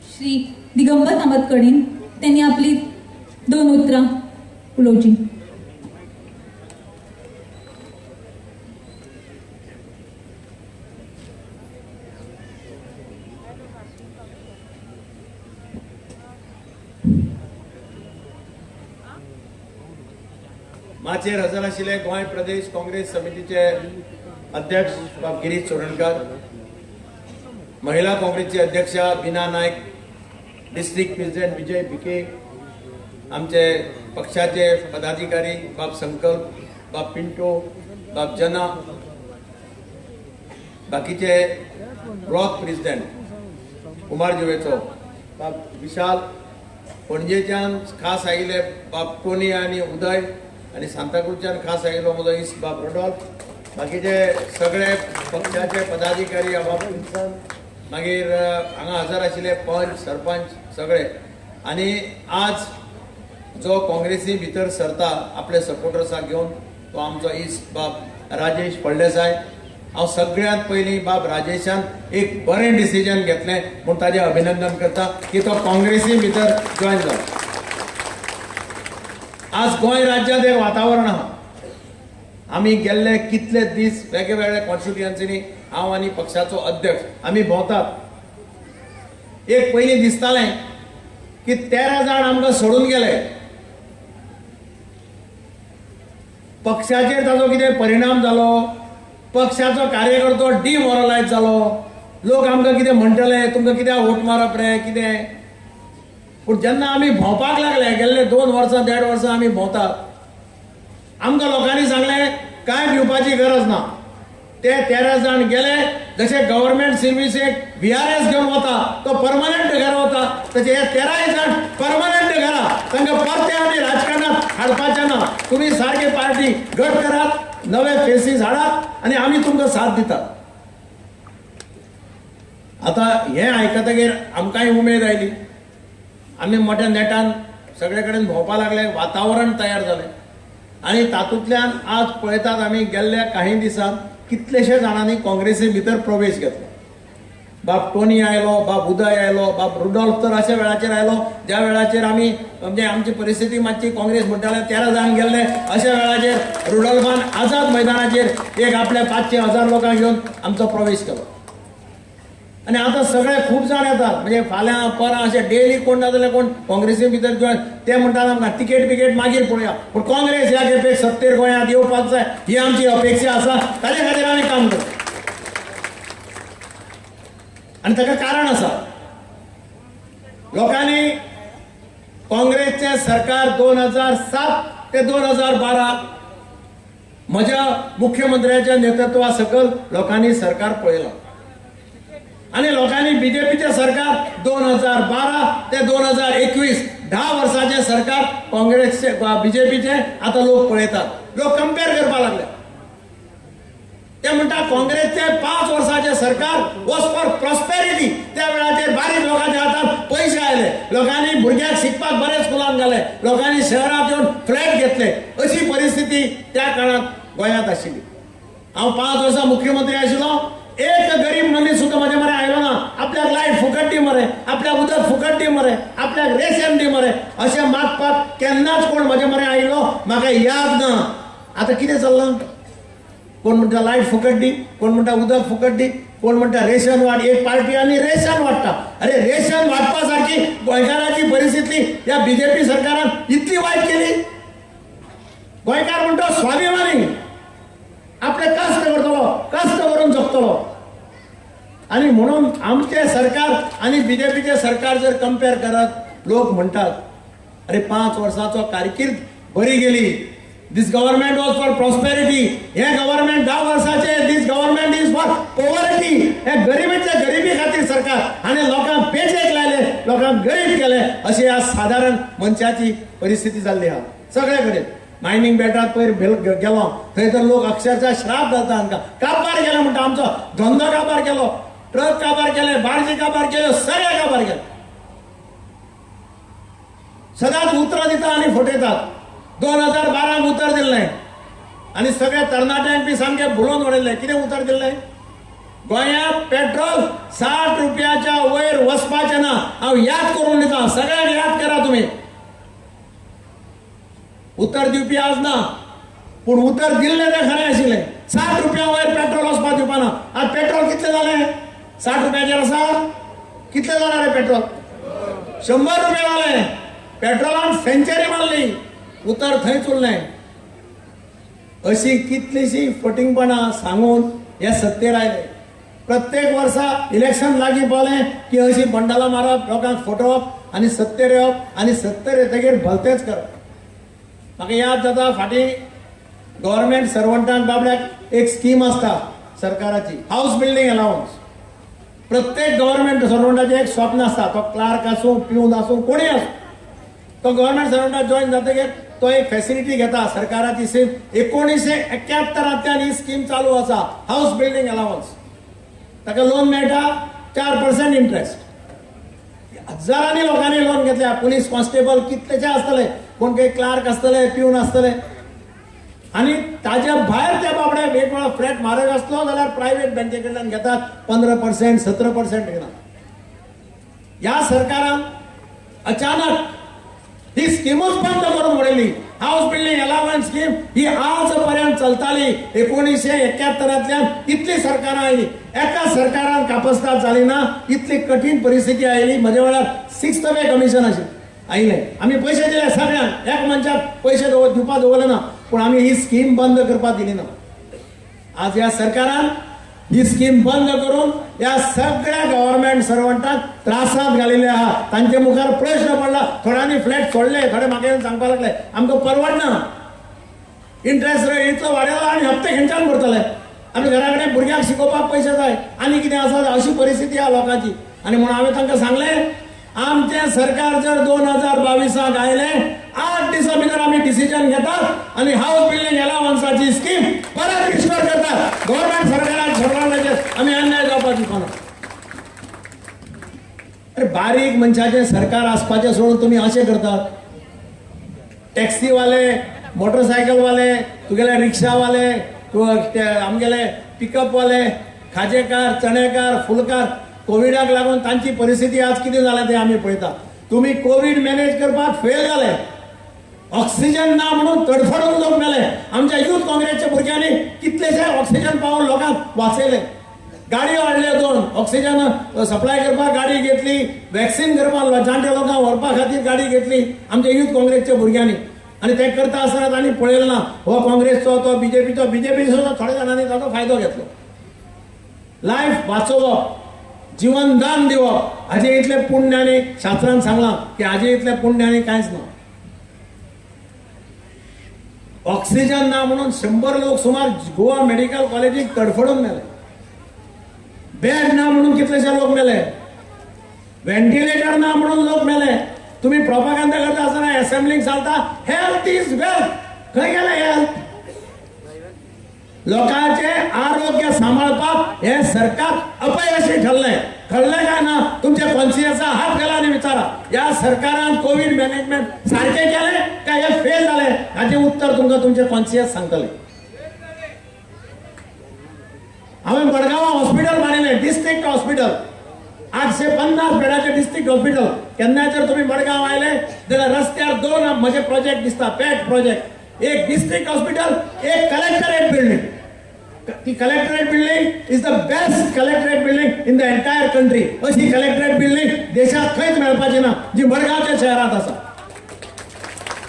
श्री दिगंबर कामत कडेन त्यांनी आपली 2 उतरां उलोवची. माचेर हजर आशिल्ले गोंय प्रदेश काँग्रेस समितीचे अध्यक्ष बाब गिरीश चोडणकर, महिला काँग्रेसची अध्यक्षा बिना नायक, डिस्ट्रिक्ट प्रेसिडेंट विजय भिके, आमचे पक्षाचे पदाधिकारी बाब संकल्प, बाब पिंटो, बाब जना, बाकीचे ब्लॉक प्रेसिडेंट कुमार जुवेचो, बाब विशाल, पणजेच्यान खास आयिल्ले बाब टोनी आनी उदय आनी सांताक्रूजच्यान खास आयिल्लो म्हजो इश्ट बाब रोडॉल्फ, बाकीचे सगळे पक्षाचे पदाधिकारी बाब विल्सन, मागीर हांगा हजर आशिल्ले पंच सरपंच सगळे. आनी आज जो काँग्रेसी भितर सरता आपले सपोर्टर्साक घेवन तो आमचो इश्ट बाब राजेश फळदेसाय. हांव सगळ्यांत पयलीं बाब राजेशान एक बरें डिसिजन घेतलें म्हूण ताजें अभिनंदन करता की तो काँग्रेसी भितर जॉयन जालो. आज गोंय राज्यांत एक वातावरण आहा. आमी गेल्ले कितले दीस वेगवेगळ्या कॉन्स्टिट्युएन्सीनी हांव आनी पक्षाचो अध्यक्ष आमी भोंवतात. एक पयलीं दिसतालें की 13 जाण आमकां सोडून गेले. पक्षाचेर ताचो कितें परिणाम जालो, पक्षाचो कार्यकर्तो डिमोरलायज जालो, लोक आमकां कितें म्हणटले तुमकां कित्याक वोट मारप रे कितें. पूण जेन्ना आमी भोंवपाक लागले, गेल्ले 2 वर्सां 1.5 वर्सां आमी भोंवतात, आमकां लोकांनी सांगलें कांय भिवपाची गरज ना. ते 13 जाण गेले, जशे गव्हर्नमेंट सर्विसेक VRS घेवन वता तो परमनंट घरा वता, तशे हे 13 जाण परमनंट घरा. तांकां परते आमी राजकारणात हाडपाचें ना. तुमी सारके पार्टी घट करात, नवे फेसीस हाडात आनी आमी तुमकां साथ दितात. आतां हें आयकतकीर आमकांय उमेद आयली. आमी मोठ्या नेटान सगळे कडेन भोंवपाक लागले, वातावरण तयार जालें आनी तातूंतल्यान आज पळयतात आमी गेल्ल्या काही दिसांत कितलेशे जाणांनी काँग्रेसी भितर प्रवेश घेतलो. बाब टोनी आयलो, बाब उदय आयलो, बाब रुडॉल्फ तर अशा वेळाचेर आयलो ज्या वेळाचेर आमी म्हणजे आमची परिस्थिती मातशी काँग्रेस म्हणटाले 13 जाण गेल्ले. अशा वेळाचेर रुडॉल्फान आझाद मैदानाचेर एक आपल्या 500,000 लोकांक घेवन आमचो प्रवेश केलो. आनी आतां सगळे खूब जाण येतात. म्हणजे फाल्यां परां अशें डेली कोण ना जाल्यार कोण काँग्रेसी भितर जॉयन ते म्हणटात आमकां तिकेट बिकेट मागीर पळोवया, पूण काँग्रेस ह्या खेपेक सत्तेर गोंयांत येवपाक जाय ही आमची अपेक्षा आसा. ताचे खातीर आमी काम करता आनी ताका कारण आसा. लोकांनी काँग्रेसचें सरकार 2007 ते 2012 म्हज्या मुख्यमंत्र्याच्या नेतृत्वा सकल लोकांनी सरकार पळयलां आनी लोकांनी बीजेपीचें सरकार 2012 ते 2021 10 वर्सांचें सरकार काँग्रेसचे बीजेपीचे आतां लोक पळयतात. लोक कंपेर करपाक लागले. ते म्हणटा काँग्रेसचे 5 वर्सांचे सरकार वॉज फॉर प्रॉस्पेरिटी. त्या वेळाचेर बारीक लोकांच्या हातांत पयशे आयले, लोकांनी भुरग्यांक शिकपाक बरे स्कुलान घाले, लोकांनी शहरांत येवन फ्लॅट घेतले. अशी परिस्थिती त्या काळात गोंयांत आशिल्ली. हांव 5 वर्सां मुख्यमंत्री आशिल्लो एक गरीब मनीस सुद्धा माझ्या मरे आयलो ना. आपल्याक लाईट फुकट दी मरे, आपल्याक उदक फुकट दी मरे, आपल्याक रेशन दी मरे, अशें मागपाक केन्नाच कोण माझ्या मरे आयलो म्हाका याद ना. आता कितें चल्लां? कोण म्हणटा लाईट फुकट दी, कोण म्हणटा उदक फुकट दी, कोण म्हणटा रेशन वाट. एक पार्टी आनी रेशन वाडटा. अरे रेशन वाटपा सारखी गोंयकाराची परिस्थिती या बीजेपी सरकारान इतली वायट केली. गोंयकार म्हणतो स्वाभिमानी, आपले कष्ट करतलो, कष्ट करून जगतलो. आणि म्हणून आमचे सरकार आणि बीजेपीचे सरकार जर कंपेअर करत, लोक म्हणतात अरे 5 वर्षाचो कारकीर्द बरी गेली. दिस गव्हर्नमेंट वॉज फॉर प्रॉस्पेरिटी. हे गव्हर्नमेंट 10 वर्षाचे दिस गव्हर्नमेंट इज फॉर पॉवर्टी. हे गरिबीच्या गरिबी खातीर सरकार आणि लोकांक पेचेक लायले, लोकांक गरीब केले, अशी या साधारण मनशाची परिस्थिती जाल्ली आहा सगळे कडेन. मायनिंग बेटात पयर गेलो थंय तर लोक अक्षरशः श्राप घालता हांकां. काबार केलो म्हणटा, आमचो धंदो काबार केलो, ट्रक काबार केले, बार्जी काबार केल्यो, सगळे काबार केले. सदांच उतरां दिता आनी फटयतात. 2012 उतर दिल्लें आनी सगळ्या तरणाट्यांक बी सामकें भुलोवन उडयलें. कितें उतर दिल्लें? गोंयांत पेट्रोल 60 रुपयाच्या वयर वचपाचें ना. हांव याद करून दिता, सगळ्यांक याद करा तुमी. उतर दिवपी आज ना, पूण उतर दिल्लें तें खरें आशिल्लें. 60 रुपया वयर पेट्रोल वचपाक दिवपाना. आज पेट्रोल कितलें जालें? 60 रुपयाचेर आसा. कितलें जालां रे पेट्रोल? 100 रुपया जालें. पेट्रोलान सेंचुरी मारली, उतर थंयच उरलें. अशी कितलीशी फटिंगपणां सांगून हे सत्तेर आयले. प्रत्येक वर्सा इलेक्शन लागीं पावलें की अशी बंडाला मारप, लोकांक फटोवप आनी सत्तेर येवप आनी सत्तेर येतकीर भलतेच करप. म्हाका याद जाता फाटीं गव्हर्नमेंट सर्वंटांक बाबड्याक एक स्कीम आसता सरकाराची, हाऊस बिल्डिंग अलाउन्स. प्रत्येक गव्हर्नमेंट सर्वंटाचें एक स्वप्न आसता. तो क्लार्क आसूं, पिऊन आसूं, कोणीय आसूं, तो गव्हर्नमेंट सर्वंटात जॉईन जातकीर तो एक फॅसिलिटी घेता सरकाराची. स्कीम 1971 ही स्कीम चालू आसा, हाऊस बिल्डिंग अलाउन्स. ताका लोन मेळटा 4% इंटरेस्ट. हजारांनी लोकांनी लोन घेतल्या. पुलीस कॉन्स्टेबल कितलेशे आसतले, कोण काही क्लार्क आसतले, पिऊन आसतले. आणि ताच्या भायर त्या बाबड्या वेगवेगळा फ्लॅट म्हारग आसलो जाल्यार प्रायव्हेट बँके कडल्यान घेतात 15%, 17% घेतात. ह्या सरकारान अचानक ही स्कीमच बंद करून उडयली. हाऊस बिल्डिंग अलावन्स स्कीम ही आज पर्यंत चलताली. 1971 इतली सरकारां आयली, एका सरकारान कापस्ताद जाली ना. इतली कठीण परिस्थिती आयली. म्हज्या वेळार 6th पे कमिशन आयिल्लें. आमी पयशे दिले सगळ्यांक, एक मनशाक पयशे दिवपाक दवरले ना, पूण आमी ही स्कीम बंद करपाक दिली ना. आज ह्या सरकारान ही स्कीम बंद करून या सगळ्या गव्हर्नमेंट सर्वंटांक त्रासात घालिल्ले आहा. तांचे मुखार प्रश्न पडला. थोड्यांनी फ्लॅट सोडले, थोडे म्हाका येवन सांगपाक लागले आमकां परवडना, इंटरेस्ट रेट इतलो वाडयला आनी हप्ते खंयच्यान भरतले, आमी घरा कडेन भुरग्यांक शिकोवपाक पयशे जाय आनी कितें आसा, अशी परिस्थिती आहा लोकांची. आनी म्हणून हांवें तांकां सांगलें आमचें सरकार जर 2022 आयले 8 दिसां भितर आमी डिसिजन घेतात आनी हाऊस बिल्डिंग अलावन्साची स्कीम परत रिस्टोर करतात. गव्हर्नमेंट सरकाराक सरकाराचेर आमी अन्याय जावपाक दिवपाना. अरे बारीक मनशाचें सरकार आसपाचें सोडून तुमी अशें करतात. टॅक्सीवाले, मोटरसायकलवाले, तुगेले रिक्षावाले, आमगेले पिकअपवाले, खाजेकार, चणेकार, फुलकार, कोविडाक लागून तांची परिस्थिती आज कितें जाल्या तें आमी पळयता. तुमी कोविड मॅनेज करपाक फेल जाले. ऑक्सिजन ना म्हणून तडफडून लोक मेले. आमच्या युथ काँग्रेसच्या भुरग्यांनी कितलेशे ऑक्सिजन पावून लोकांक वाचयले. गाडयो हाडल्यो 2, ऑक्सिजन सप्लाय करपाक गाडी घेतली, वॅक्सिन करपाक जाणटे लोकांक व्हरपा खातीर गाडी घेतली आमच्या युथ काँग्रेसच्या भुरग्यांनी. आनी ते करता आसतना तांणी पळयलें ना हो काँग्रेसचो, तो बीजेपीचो, बीजेपीचो थोड्या जाणांनी ताचो फायदो घेतलो. लायफ वाचोवप, जीवन दान दिवप, हाजे इतले पुण्यानी शास्त्रांत सांगलां की हाजे इतले पुण्यानी कांयच ना. ऑक्सिजन ना म्हणून 100 लोक सुमार गोवा मेडिकल कॉलेजीक तडफडून मेले. बेड ना म्हणून कितलेशे लोक मेले. व्हेंटिलेटर ना म्हणून लोक मेले. तुम्ही प्रोपागंडा करता आसतना असेंब्लीक सांगता हेल्थ इज वेल्थ. खंय गेले हेल्थ? लोकांचे आरोग्य सांबाळपाक हे सरकार अपयशी ठरले. कळले काय ना? तुमच्या कॉन्शियन्सा हात घाला आणि विचारा या सरकारान कोविड मॅनेजमेंट सारखे केले काय हे फेल झाले? हाचे उत्तर तुमका तुमचे कॉन्शियस सांगतले. हांवें मडगांवां हॉस्पिटल बांदिल्लें, डिस्ट्रिक्ट हॉस्पिटल, 850 बेडाचें डिस्ट्रिक्ट हॉस्पिटल. केन्नाय जर तुमी मडगांव आयले जाल्यार रस्त्यार 2 म्हजे प्रोजेक्ट दिसता, पॅट प्रोजेक्ट. एक डिस्ट्रिक्ट हॉस्पिटल, एक कलेक्टरेट बिल्डिंग. ती collectorate building is the best collectorate building in the entire country. अशी कलेक्टरेट बिल्डिंग देशात खंयच मेळपाची ना जी मडगांवच्या शहरात आसा.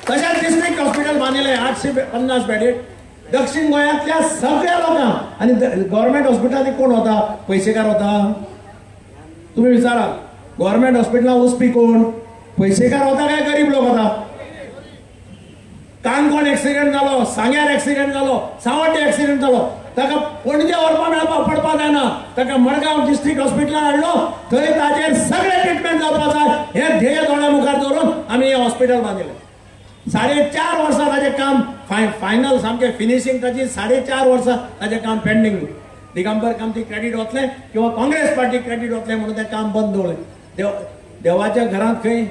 तशेंच डिस्ट्रिक्ट हॉस्पिटल बांदिल्लें 850 बेडीत. दक्षिण गोंयांतल्या सगळ्या लोकांक. आनी गव्हर्मेंट हॉस्पिटलांनी कोण वता? पयशेकार वता. तुम्ही विचारा, गव्हर्मेंट हॉस्पिटलांत वचपी कोण? पयशेकार वता काय गरीब लोक वता? काणकोण एक्सिडेंट जालो, सांग्यार एक्सिडेंट जालो, सावड्डे एक्सिडेंट जालो, ताका पणजे व्हरपा पडपा जायना, ताका मडगांव डिस्ट्रिक्ट हॉस्पिटलांत हाडलो, थंय ताचेर सगळे ट्रिटमेंट जावपा जाय हें ध्येय दोळ्या मुखार दवरून आमी हें हॉस्पिटल बांदिल्लें. 4.5 वर्सां ताचें काम फायनल सामकें फिनिशिंग. ताची 4.5 वर्सां ताचें काम पेंडिंग. दिगंबर कामती क्रेडिट वतलें किंवा काँग्रेस पार्टी क्रेडिट वतलें म्हणून तें काम बंद दवरलें. देवाच्या घरांत खंय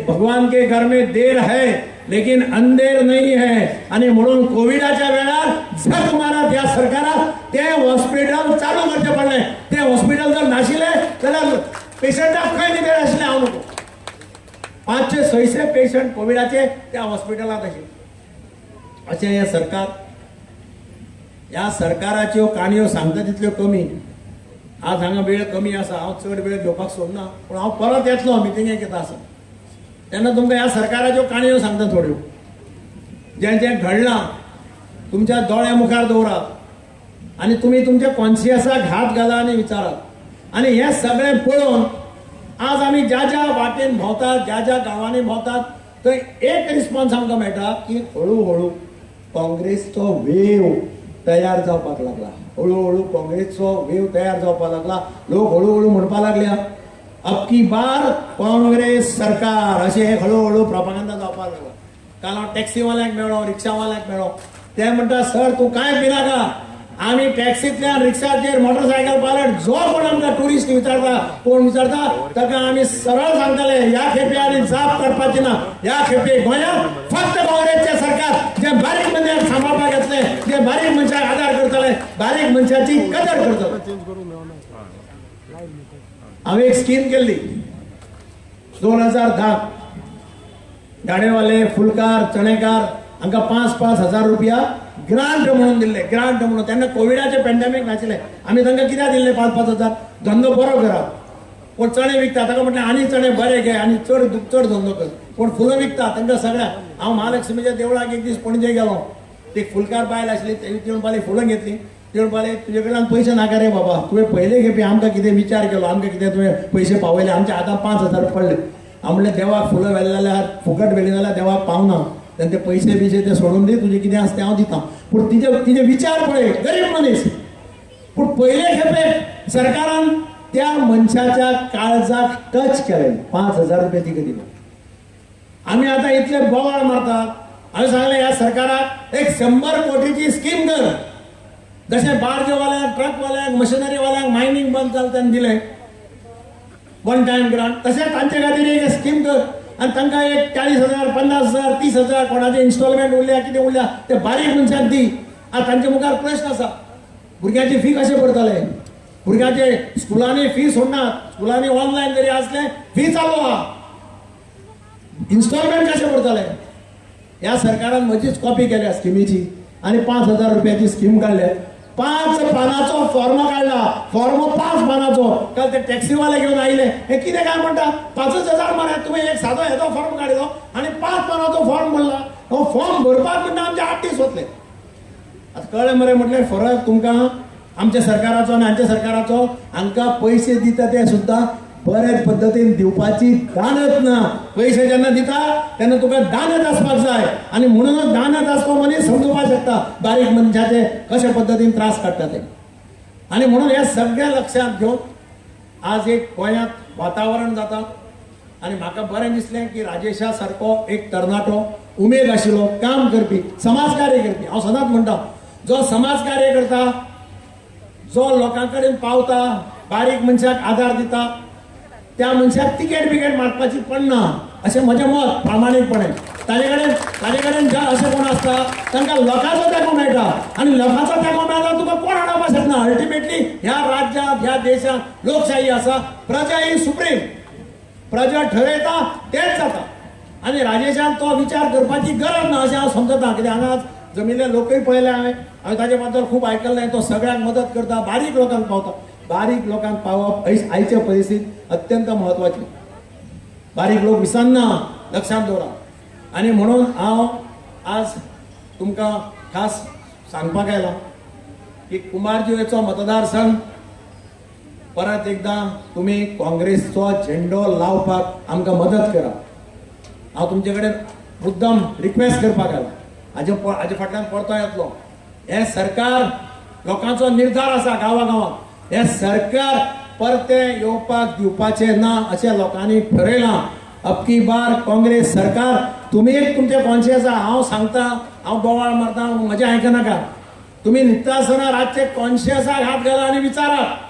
भगवान के घर में देर है लेकिन अंधेर नहीं है. आणि म्हणून कोविडाच्या वेळार झक मारत ह्या सरकाराक ते हॉस्पिटल चालू करचें पडलें. ते हॉस्पिटल जर नाशिल्लें जाल्यार पेशंटाक खंय न्हिदेर आशिल्लें हांव नको. 500-600 पेशंट कोविडाचे त्या हॉस्पिटलांत आशिल्ले. अशें हें सरकार. ह्या सरकाराच्यो काणयो सांगता तितल्यो कमी. आज हांगा वेळ कमी आसा, हांव चड वेळ घेवपाक सोदना, पूण हांव परत येतलो मिटिंगेक येता आसा तेन्ना तुमकां ह्या सरकाराच्यो काणयो सांगता थोड्यो. जें जें घडलां तुमच्या दोळ्या मुखार दवरात आनी तुमी तुमच्या कॉन्शियसाक हात घाला आनी विचारात. आनी हें सगळें पळोवन आज आमी ज्या ज्या वाटेन भोंवतात, ज्या ज्या गांवांनी भोंवतात, थंय एक रिस्पॉन्स आमकां मेळटा की हळू हळू काँग्रेसचो वेव तयार जावपाक लागला. हळूहळू काँग्रेसचो वेव तयार जावपाक लागला. लोक हळूहळू म्हणपाक लागल्या अब की बार काँग्रेस सरकार, अशें हळूहळू प्रोपागंडा जावपाक लागला. काल हांव टॅक्सीवाल्यांक मेळ्ळो, रिक्षावाल्यांक मेळ्ळो. ते म्हणटा सर तूं कांय भिनाका, आमी टॅक्सींतल्यान रिक्षाचेर मोटरसायकल पायलट जो कोण आमकां टुरिस्ट विचारता, कोण विचारता ताका आमी सरळ सांगतले ह्या खेपे आनी जाप काडपाची ना. ह्या खेपे गोंयांत फक्त काँग्रेसचें सरकार जे बारीक मनशाक सांबाळपाक येतले, जे बारीक मनशाक आदार करतले, बारीक मनशाची कदर करतले. हांवें एक स्कीम केल्ली 2010. गाडेवाले, फुलकार, चणेकार हांकां 5-5 हजार रुपया ग्रांट म्हणून दिल्ले. ग्रांट म्हणून तेन्ना कोविडाचे पॅन्डेमीक नाशिल्लें. आमी तांकां कित्याक दिल्ले 5-5 हजार? धंदो बरो करप. कोण चणे विकता ताका म्हटलें आनी चणे बरे घे आनी चड धंदो कर. कोण फुलां विकता तांकां सगळ्यांक. हांव महालक्ष्मीच्या देवळाक एक दीस पणजे गेलो. ती फुलकार बायल आसली, ती म्हणपाली फुलां घेतली. ती म्हणपाली तुजे कडल्यान पयशे नाका रे बाबा, तुवें पयले खेपे आमकां कितें विचार केलो, आमकां कितें तुवें पयशे पावयले, आमच्या हातांत 5 हजार पडले. हांव म्हणलें देवाक फुलां व्हेले जाल्यार फुकट व्हेली जाल्यार देवाक पावना, तेन्ना ते पयशे बिशे ते सोडून दी, तुजे कितें आसा तें हांव दितां. पूण तिजे विचार पळय, गरीब मनीस. पूण पयले खेपे सरकारान त्या मनशाच्या काळजाक टच केलें. 5 हजार रुपया तिका दिले. आमी आतां इतले बोवाळ मारतात. हांवें सांगलें ह्या सरकाराक एक 100 कोटीची स्कीम कर. जशें बार्जवाल्यांक, ट्रकवाल्यांक, मशिनरीवाल्यांक मायनिंग बंद जालें तेन्ना दिलें 1 टायम ग्रांट, तशेंच तांचे खातीर एक स्कीम कर आनी तांकां एक 40,000, 50,000, 30,000 कोणाचे इन्स्टॉलमेंट उरल्या कितें उरल्या ते बारीक मनशाक दी. आज तांचे मुखार प्रश्न आसा, भुरग्याची फी कशें भरतले? भुरग्याचे स्कुलांनी फी सोडनात. स्कुलांनी ऑनलायन जरी असलें फी चालू आहा, इन्स्टॉलमेंट कशें भरतले? ह्या सरकारान म्हजीच कॉपी केल्या स्किमीची आनी 5 हजार रुपयाची स्कीम काडल्या. 5 पानाचो फॉर्म काढला, फॉर्म 5 पानाचो. काल ते टॅक्सीवाले घेऊन आयले, हे कितें काय म्हणटा 5 हजार मरे तुम्ही एक सादो येदो फॉर्म काडिलो आनी 5 पानाचो फॉर्म भरला. हो फॉर्म भरपाक म्हणटा आमचे 8 दीस वतले. आतां कळ्ळें मरे म्हटलें फरक तुमकां आमच्या सरकाराचो आनी हांच्या सरकाराचो. हांकां पयशे दिता ते सुद्दां बऱ्या पद्दतीन दिवपाची दानत ना. पयशे जेन्ना दिता तेन्ना तुका दानत आसपाक जाय आनी म्हणूनच दानत आसतो मनीस समजूपाक शकता बारीक मनशाचे कशे पद्दतीन त्रास काडटा ते. आनी म्हणून हे सगळें लक्षांत घेवन आज एक गोंयांत वातावरण जाता. आनी म्हाका बरें दिसलें की राजेशा सारको एक तरणाटो उमेद आशिल्लो, काम करपी, समाजकार्य करपी. हांव सदांच म्हणटा जो समाजकार्य करता, जो लोकां कडेन पावता, बारीक मनशाक आदार दिता, त्या मनशाक तिकेट बिकेट मारपाची पडना अशें म्हजें मत प्रामाणीकपणे. ताजे कडेन जे अशें कोण आसता तांकां लोकांचो तेंको मेळटा आनी लोकांचो तेंको मेळटा तुका कोण हाडपाक शकना. अल्टिमेटली ह्या राज्यांत ह्या देशांत लोकशाही आसा. प्रजा ही सुप्रीम. प्रजा ठरयता तेच जाता आनी राजेशान तो विचार करपाची गरज ना अशें हांव समजता. कित्याक हांगा जमिल्ले लोकूय पळयले हांवें ताजे बद्दल खूब आयकल्लें. तो सगळ्यांक मदत करता, बारीक लोकांक पावता. बारीक लोकांक पावप आयच्या परिस्थितीत अत्यंत म्हत्वाचें. बारीक लोक विसरना, लक्षांत दवरा. आनी म्हणून हांव आज तुमकां खास सांगपाक आयला की कुमारजुंवेचो मतदारसंघ परत एकदां तुमी काँग्रेसचो झेंडो लावपाक आमकां मदत करा. हांव तुमचे कडेन मुद्दम रिक्वेस्ट करपाक आयला. हाजे फाटल्यान परतो येतलो. हे सरकार लोकांचो निर्धार आसा गांवागांवांत. हे सरकार परते येवपाक दिवपाचें ना अशें लोकांनी ठरयलां. अबकी बार काँग्रेस सरकार तुमी एक तुमचे कॉन्शियस आहा. हांव सांगता, हांव बोवाळ मारता, म्हजें आयकनाका. तुमी न्हिदता आसतना रातचे कॉन्शियसाक हात घाला आनी विचारात.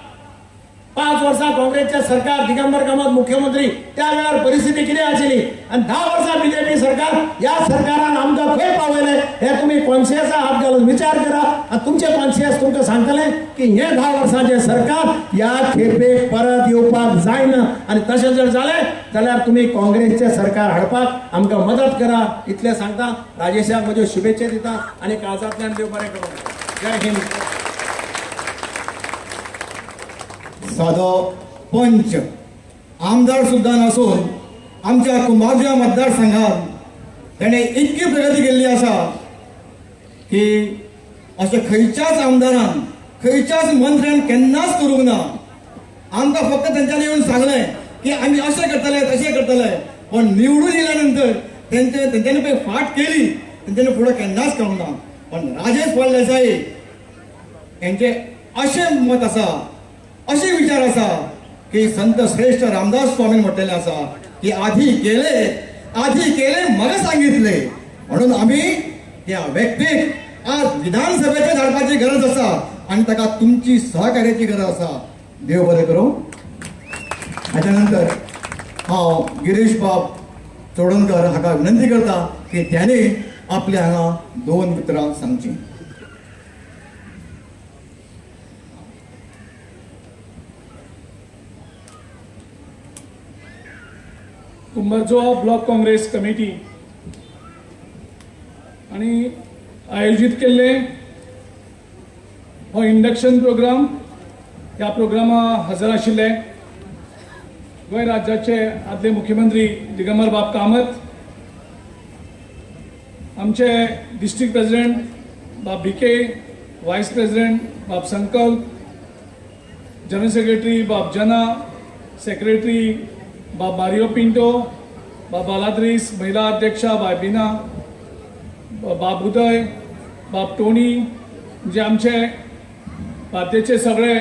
5 वर्सां काँग्रेसचे सरकार, दिगंबर कामत मुख्यमंत्री, त्या वेळार परिस्थिती कितें आशिल्ली आनी 10 वर्सां बीजेपी सरकार, ह्या सरकारान आमकां खंय पावयले हे तुमी कॉन्शियसा हात घालून विचार करा. आनी तुमचे कॉन्शियस तुमकां सांगतले की हे 10 वर्सांचे सरकार ह्या खेपेक परत येवपाक जायना. आनी तशें जर जालें जाल्यार तुमी काँग्रेसचे सरकार हाडपाक आमकां मदत करा. इतलें सांगता. राजेशाक म्हज्यो शुभेच्छा दिता आनी काळजांतल्यान देव बरें करूं. जय हिंद. साधो पंच आमदार सुद्दां नसून आमच्या कुंभारजुंव्या मतदारसंघात ताणें इतकी प्रगती केल्ली आसा की अशें खंयच्याच आमदारान, खंयच्याच मंत्र्यान केन्नाच करूंक ना. आमकां फक्त तेंच्यांनी येवन सांगलें की आमी अशें करतले, तशें करतले. पण निवडून येयल्या नंतर तेंच्यांनी पळय फाट केली, तेंच्यांनी फुडें केन्नाच करूंक ना. पण राजेश फळदेसाई हेंचे अशें मत आसा, असे विचार आसा की संत श्रेष्ठ रामदास स्वामी म्हटलेले आसा की आधी केले मग सांगितले. म्हणून आम्ही त्या व्यक्तीक आज विधानसभेचे धाडपाची गरज आसा आणि ताका तुमची सहकार्याची गरज आसा. देव बरें करूं. हाच्या नंतर हांव गिरीश बाब चोडणकर हाका विनंती करता की त्याने आपल्या हांगा 2 उतरां सांगची. कुंभारजुंवा ब्लॉक काँग्रेस कमिटी आणि आयोजित केल्ले हो इंडक्शन प्रोग्राम. ह्या प्रोग्रामा हजर आशिल्ले गोंय राज्याचे आदले मुख्यमंत्री दिगंबर बाब कामत, आमचे डिस्ट्रिक्ट प्रेसिडेंट बाब भिके, वायस प्रेसिडेंट बाब संकल्प, जनरल सेक्रेटरी बाब जना, सेक्रेटरी बाब मारियो पिंटो, बाब बालाद्रीस, महिला अध्यक्षा बाब बिना, बाब उदय, बाब टोनी, जे आमचे पार्टीचे सगळे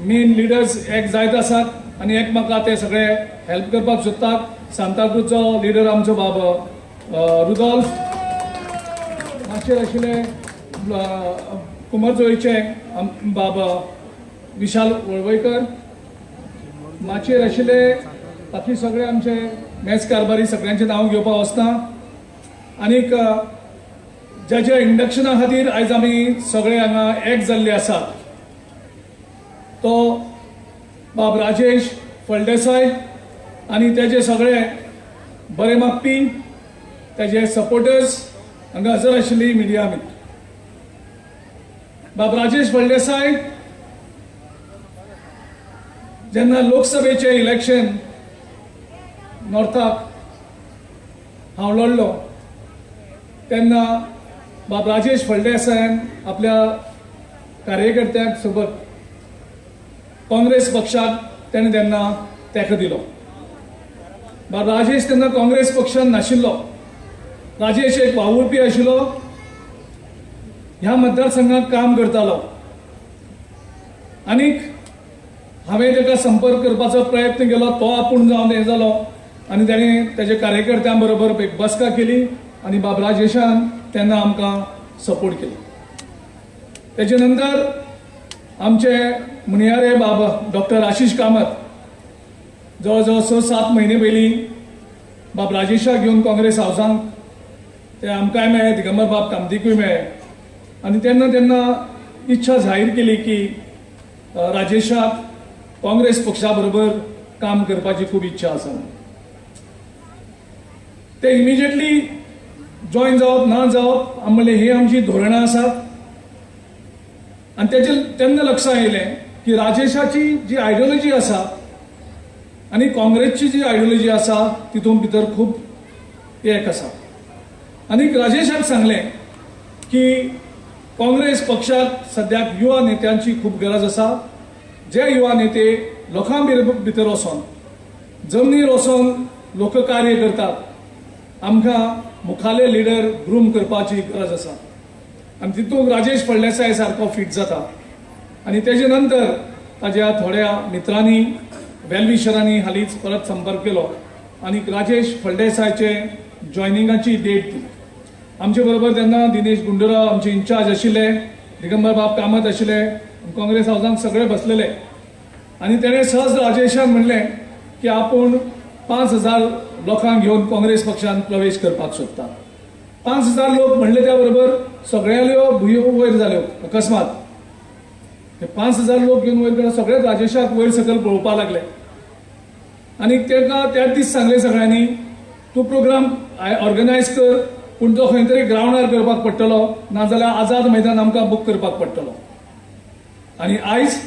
मेन लिडर्स एक जायत आसात आनी एकमेकाक ते सगळे हेल्प करपाक सोदतात. सांताक्रूजचो लिडर आमचो बाब रुदॉल्फ, माचयेर आशिल्ले कुंभारजुंवेचे बाब विशाल वळवयकर, माचयेर आशिल्ले बाकी सगळे आमचे मेस कारभारी सगळ्यांचे नांव घेवपाक वचना. आनीक जे इंडक्शना खातीर आयज आमी सगळे हांगा एक जाल्ले आसात तो बाब राजेश फळदेसाय आनी तेजे सगळे बरे मागपी, तेजे सपोर्टर्स हांगा हजर आशिल्ली मिडिया मित्र. बाब राजेश फळदेसाय जेन्ना लोकसभेचे इलेक्शन नॉर्थाक हांव लढलो तेन्ना बाब राजेश फळदेसायान आपल्या कार्यकर्त्यांक सोबत काँग्रेस पक्षाक तेणें तेन्ना तेंको दिलो. बाब राजेश तेन्ना काँग्रेस पक्षान नाशिल्लो. राजेश एक वावुरपी आशिल्लो, ह्या मतदारसंघात काम करतालो. आनीक हांवें ताका संपर्क करपाचो प्रयत्न केलो, तो आपूण जावन हें जालो आनी ताणें तेजे कार्यकर्त्यां बरोबर एक बसका केली आनी बाब राजेशान तेन्ना आमकां सपोर्ट केलो. तेजे नंतर आमचे मुनियारे बाब डॉक्टर आशीष कामत जवळ जवळ 6-7 म्हयने पयलीं बाब राजेशाक घेवन काँग्रेस हावसांक ते आमकांय मेळ्ळे, दिगंबर बाब कामतीकूय मेळ्ळे आनी तेन्ना तेन्ना इच्छा जाहीर केली की राजेशाक काँग्रेस पक्षा बरोबर काम करपाची खूब इच्छा आसा. ते इमिजिएटली जॉईन जावप ना जावप आमी म्हणलें ही आमची धोरणां आसात. आनी तेजे तेन्ना लक्षांत येयलें की राजेशाची जी आयडियोलॉजी आसा आनी काँग्रेसची जी आयडियोलॉजी आसा तितून भितर खूब एक आसा. आनी राजेशाक सांगलें की काँग्रेस पक्षाक सद्याक युवा नेत्यांची खूब गरज आसा. जे युवा नेते लोकां भितर वचोन जमनीर वचोन लोककार्य करतात. आमकां मुखाले लिडर ग्रूम करपाची गरज आसा आनी तितूंत राजेश फळदेसाय सारको फिट जाता. आनी तेजे नंतर ताज्या थोड्या मित्रांनी वेलविशरांनी हालींच परत संपर्क केलो आनी राजेश फळदेसायचे जॉयनिंगाची डेट दिली. आमचे बरोबर तेन्ना दिनेश गुंडूराव आमचे इन्चार्ज आशिल्ले, दिगंबर बाब कामत आशिल्ले, काँग्रेस हावसांत सगळे बसलेले आनी तेणें सहज राजेशान म्हणलें की आपूण 5,000 लोकांक घेवन काँग्रेस पक्षांत प्रवेश करपाक सोदता. 5,000 लोक म्हणले त्या बरोबर सगळ्याल्यो भुंयो वयर जाल्यो अकस्मात. 5,000 लोक घेवन वयर गेले, सगळे राजेशाक वयर सकयल पळोवपाक लागले आनी तेका त्याच दीस सांगले सगळ्यांनी तूं प्रोग्राम ऑर्गनायज कर पूण तो खंय तरी ग्रावंडार करपाक पडटलो, नाजाल्यार आझाद मैदान आमकां बूक करपाक पडटलो. आनी आयज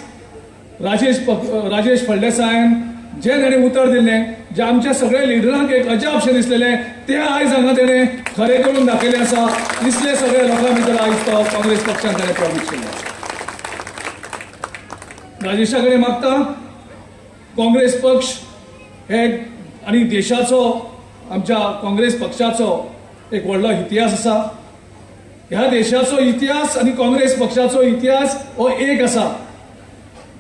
राजेश फळदेसायान जे ताणें उतर दिलें, जे आमच्या सगळ्या लिडरांक एक अजापशें दिसलेलें तें आयज हांगा तेणें खरें करून दाखयलें आसा. इतले सगळे लोकां भितर आयज तो काँग्रेस पक्षान ताणें प्रवेश केलो. राजेशा कडेन मागता काँग्रेस पक्ष हे आनी देशाचो आमच्या काँग्रेस पक्षाचो एक व्हडलो इतिहास आसा. ह्या देशाचो इतिहास आनी काँग्रेस पक्षाचो इतिहास हो एक आसा.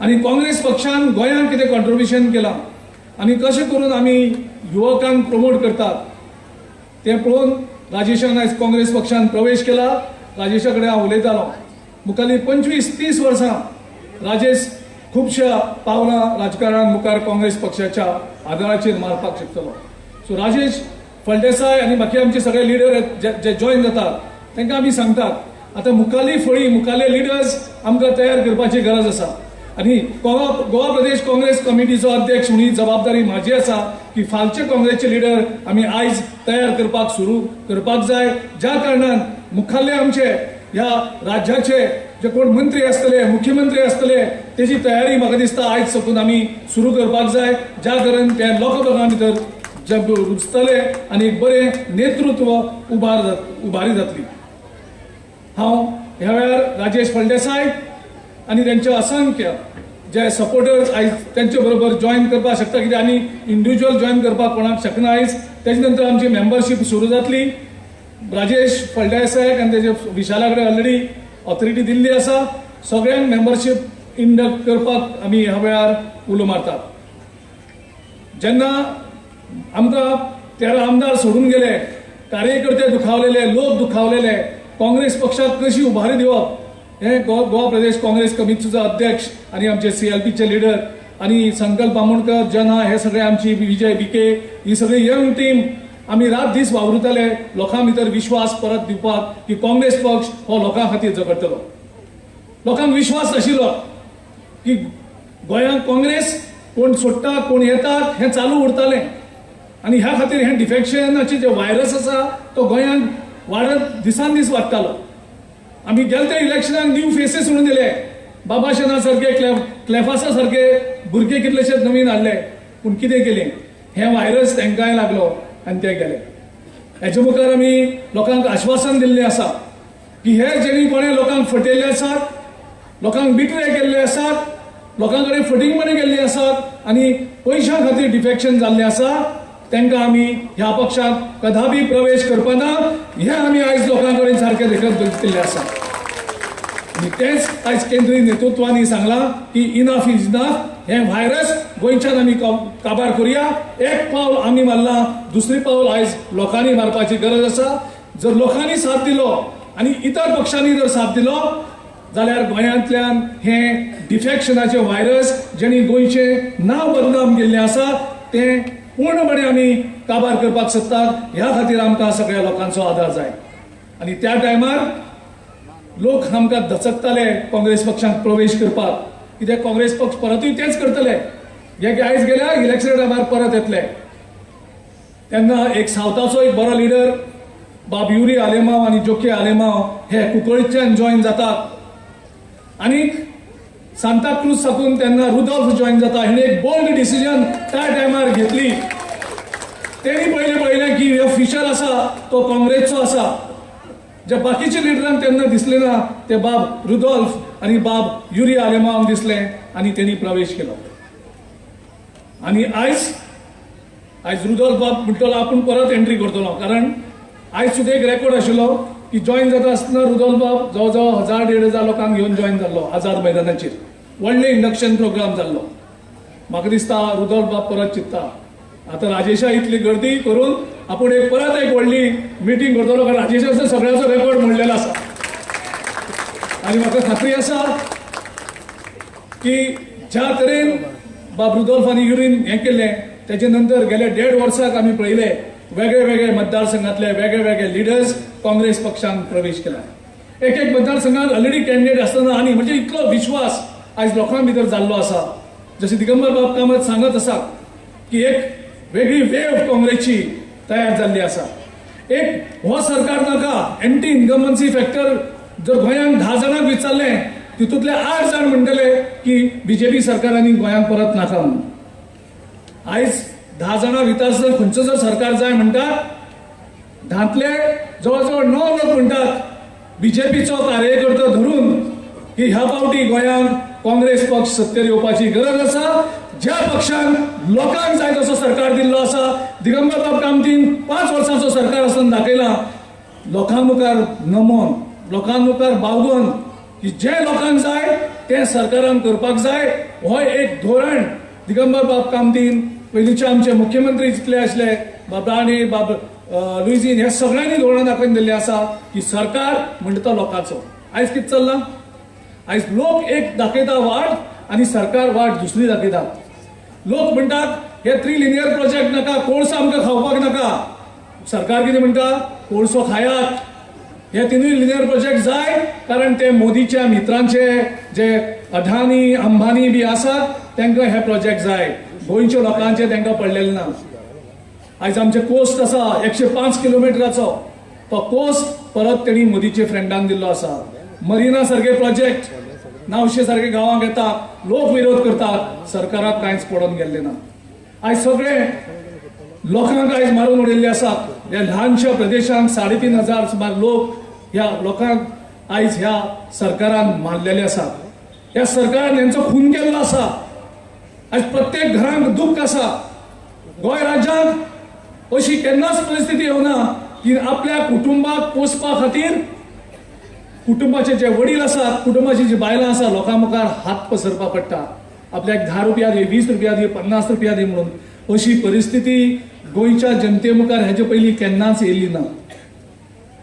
आनी काँग्रेस पक्षान गोंयांत कितें कॉन्ट्रिब्युशन केलां आनी कशें करून आमी युवकांक प्रमोट करतात तें पळोवन राजेशान आयज काँग्रेस पक्षान प्रवेश केला. राजेशा कडेन हांव उलयतालो. मुखाल्ली 25-30 वर्सां राजेश खुबश्या पावलां राजकारणांत मुखार काँग्रेस पक्षाच्या आदाराचेर मारपाक शकतलो. सो राजेश फळदेसाय आनी बाकी आमचे सगळे लिडर जे जॉईन जातात तांकां आमी सांगतात आतां मुखाल्ली फळी मुखाल्ले लिडर्स आमकां तयार करपाची गरज आसा. आनी गोवा प्रदेश काँग्रेस कमिटीचो अध्यक्ष म्हणून जबाबदारी म्हाजी आसा की फालचे काँग्रेसचे लिडर आमी आयज तयार करपाक सुरू करपाक जाय. ज्या कारणान मुखाल्ले आमचे ह्या राज्याचे जे कोण मंत्री आसतले, मुख्यमंत्री आसतले, तेजी तयारी म्हाका दिसता आयज साकून आमी सुरू करपाक जाय. ज्या कारण ते लोकसभा भितर रुजतले आनी एक बरें नेतृत्व उबारी जातली. हांव ह्या वेळार राजेश फळदेसाय आनी तेंचे असंख्य जे सपोर्टर्स आयज तेंचे बरोबर जॉईन करपाक शकता, कित्याक आनी इंडिव्हिज्युअल जॉईन करपाक कोणाक शकना आयज. तेजे नंतर आमची मेंबरशीप सुरू जातली. राजेश फळदेसायक आनी तेजे विशाला कडेन ऑलरेडी ऑथॉरिटी दिल्ली आसा. सगळ्यांक मेंबरशीप इंडक्ट करपाक आमी ह्या वेळार उलो मारतात. जेन्ना आमकां 13 आमदार सोडून गेले, कार्यकर्ते दुखावलेले, लोक दुखावलेले, काँग्रेस पक्षाक कशी उभारी दिवप हे गोवा प्रदेश काँग्रेस कमिटीचो अध्यक्ष आनी आमचे CLPचे लिडर आनी संकल्प बामणकर, जना, हे सगळे आमची विजय बिके, ही सगळी यंग टीम आमी रात दीस वावुरताले लोकां भितर विश्वास परत दिवपाक की काँग्रेस पक्ष हो लोकां खातीर झगडटलो. लोकांक विश्वास आशिल्लो की गोंयांत काँग्रेस कोण सोडटा कोण येतात हें चालू उरतालें आनी ह्या खातीर हें डिफेक्शनाचे जे व्हायरस आसा तो गोंयांत वाडत दिसान दीस वाडटालो. आमी गेले ते इलेक्शनाक न्यू फेसेस म्हणून दिले. बाबा शेना सारके, क्लेफासा सारके भुरगे कितलेशेच नवीन हाडले, पूण कितें केलें? हें व्हायरस तांकांय लागलो आनी ते गेले. हेचे मुखार आमी लोकांक आश्वासन दिल्लें आसा की हे जेणी कोणें लोकांक फटयल्ले आसात, लोकांक बिट्रे केल्ले आसात, लोकां कडेन फटींगपणी केल्ली आसात आनी पयशां खातीर डिफेक्शन जाल्लें आसा, तांकां आमी ह्या पक्षांत कदापि प्रवेश करपाना हें आमी आयज लोकां कडेन सारकें देखत दिल्लें आसा. आनी तेंच आयज केंद्रीय नेतृत्वानी सांगलां की इनफ इज इनफ. हें व्हायरस गोंयच्यान आमी काबार करुया. एक पावल आमी मारलां, दुसरी पावल आयज लोकांनी मारपाची गरज आसा. जर लोकांनी साथ दिलो आनी इतर पक्षांनी जर साथ दिलो जाल्यार गोंयांतल्यान हें डिफेक्शनाचें व्हायरस जेणी गोंयचें नांव बदनाम केल्लें आसा तें पूर्णपणे आमी काबार करपाक सोदतात. ह्या खातीर आमकां सगळ्या लोकांचो आदार जाय. आनी त्या टायमार लोक आमकां दचकताले काँग्रेस पक्षांत प्रवेश करपाक, कित्याक काँग्रेस पक्ष परतूय तेच करतले. जे आयज गेल्या इलेक्शन टायमार परत येतले. तेन्ना एक सावथाचो एक बरो लिडर बाब युरी आलेमांव आनी जोके आलेमांव हे कुंकळ्ळेच्यान जॉइन जातात. आनीक सांताक्रूज साकून तेन्ना रुडॉल्फ जॉइन जाता. हिणें एक बोल्ड डिसिजन त्या टायमार घेतली. तेणी पळयलें की हो फिशर आसा तो काँग्रेसचो आसा. जे बाकीचे लिडरांक तेन्ना दिसले ना ते बाब रुडॉल्फ आनी बाब युरी आलेमांव दिसले आनी तेणी प्रवेश केलो. आनी आयज रुडॉल्फ बाब म्हणटलो आपूण परत एंट्री करतलो, कारण आयज सुद्धा एक रेकॉर्ड आशिल्लो की जॉइन जाता आसतना रुडॉल्फ बाब जवळ जवळ 1000-1500 लोकांक घेवन जॉइन जाल्लो आझाद मैदानाचेर. व्हडले इंडक्शन प्रोग्राम जाल्लो. म्हाका दिसता रुडॉल्फ बाब परत चित्ता आतां राजेशा इतली गर्दी करून आपूण परत एक व्हडली मिटींग करतलो, कारण राजेशाचो सगळ्याचो रेकॉर्ड म्हणलेलो आसा. आनी म्हाका खात्री आसा की ज्या तरेन बाब रुडॉल्फ आनी युरीन हें केलें तेजे नंतर गेल्या 1.5 वर्साक आमी पळयले वेगळे वेगळे मतदारसंघातले वेगळे वेगळे लिडर्स काँग्रेस पक्षांत प्रवेश केला. एक मतदारसंघात ऑलरेडी कॅन्डिडेट आसतना आनी म्हणजे इतलो विश्वास आयज लोकां भितर जाल्लो आसा. जशें दिगंबर बाब कामत सांगत आसा की एक वेगळी वेव काँग्रेसची तयार जाल्ली आसा. एक हो सरकार नाका, एंटी इन्कमन्सी फॅक्टर जर गोंयांत 10 जाणांक विचारले तितूंतले 8 जाण म्हणटले की बीजेपी सरकारांनी गोंयांत परत नाका म्हणून. आयज 10 जाणां भितर खंयचो जर सरकार जाय म्हणटात, 10तले जवळ जवळ 9 लोक म्हणटात बीजेपीचो कार्यकर्तो धरून की ह्या फावटी गोंयांत काँग्रेस पक्ष सत्तेर येवपाची गरज आसा. ज्या पक्षान लोकांक जाय तसो सरकार दिल्लो आसा, दिगंबर बाब कामतीन 5 वर्सांचो सरकार आसतना दाखयला लोकां मुखार नमोन, लोकां मुखार बावगोन की जे लोकांक जाय ते सरकारान करपाक जाय. हो एक धोरण दिगंबर बाब कामतीन पयलींचे आमचे मुख्यमंत्री जितले आसले बाब राणे बाब लुईजीन हे सगळ्यांनी धोरण दाखोवन दिल्लें आसा की सरकार म्हणटा तो लोकांचो. आयज कितें चल्लां, आयज लोक एक दाखयता वाट आनी सरकार वाट दुसरी दाखयता. लोक म्हणटात हे 3 लिनियर प्रोजेक्ट नाका, कोळसो आमकां खावपाक नाका. सरकार कितें म्हणटा, कोळसो खायात. हे 3 लिनियर प्रोजेक्ट जाय कारण ते मोदीच्या मित्रांचे जे अडानी अंबानी बी आसात तांकां हे प्रोजेक्ट जाय. गोंयच्या लोकांचे तांकां पडलेले ना. आयज आमचे कोस्ट आसा 105 किलोमिटराचो, तो कोस्ट परत तेणी मोदीचे फ्रेंडान दिल्लो आसा. मरिना सारखे प्रोजेक्ट नावशे सारखे गांवांक येता, लोक विरोध करतात, सरकाराक कांयच पडून गेल्ले ना. आयज सगळे लोकांक आयज मारून उडयल्ले आसात. ह्या ल्हानशा प्रदेशांत 3500 सुमार लोक ह्या लोकांक आयज ह्या सरकारान मारलेले आसात. ह्या सरकारान हेंचो खून केल्लो आसा. आयज प्रत्येक घरांक दुख्ख आसा. गोंय राज्यांत अशी केन्नाच परिस्थिती येवना की आपल्या कुटुंबाक पोसपा खातीर कुटुंबाचे जे वडील आसात, कुटुंबाची जी बायलां आसा लोकां मुखार हात पसरपा पडटा. आपल्याक 10 रुपया दी, 20 रुपया दी, 50 रुपया दी म्हणून. अशी परिस्थिती गोंयच्या जनते मुखार हेजे पयलीं केन्नाच येयल्ली ना.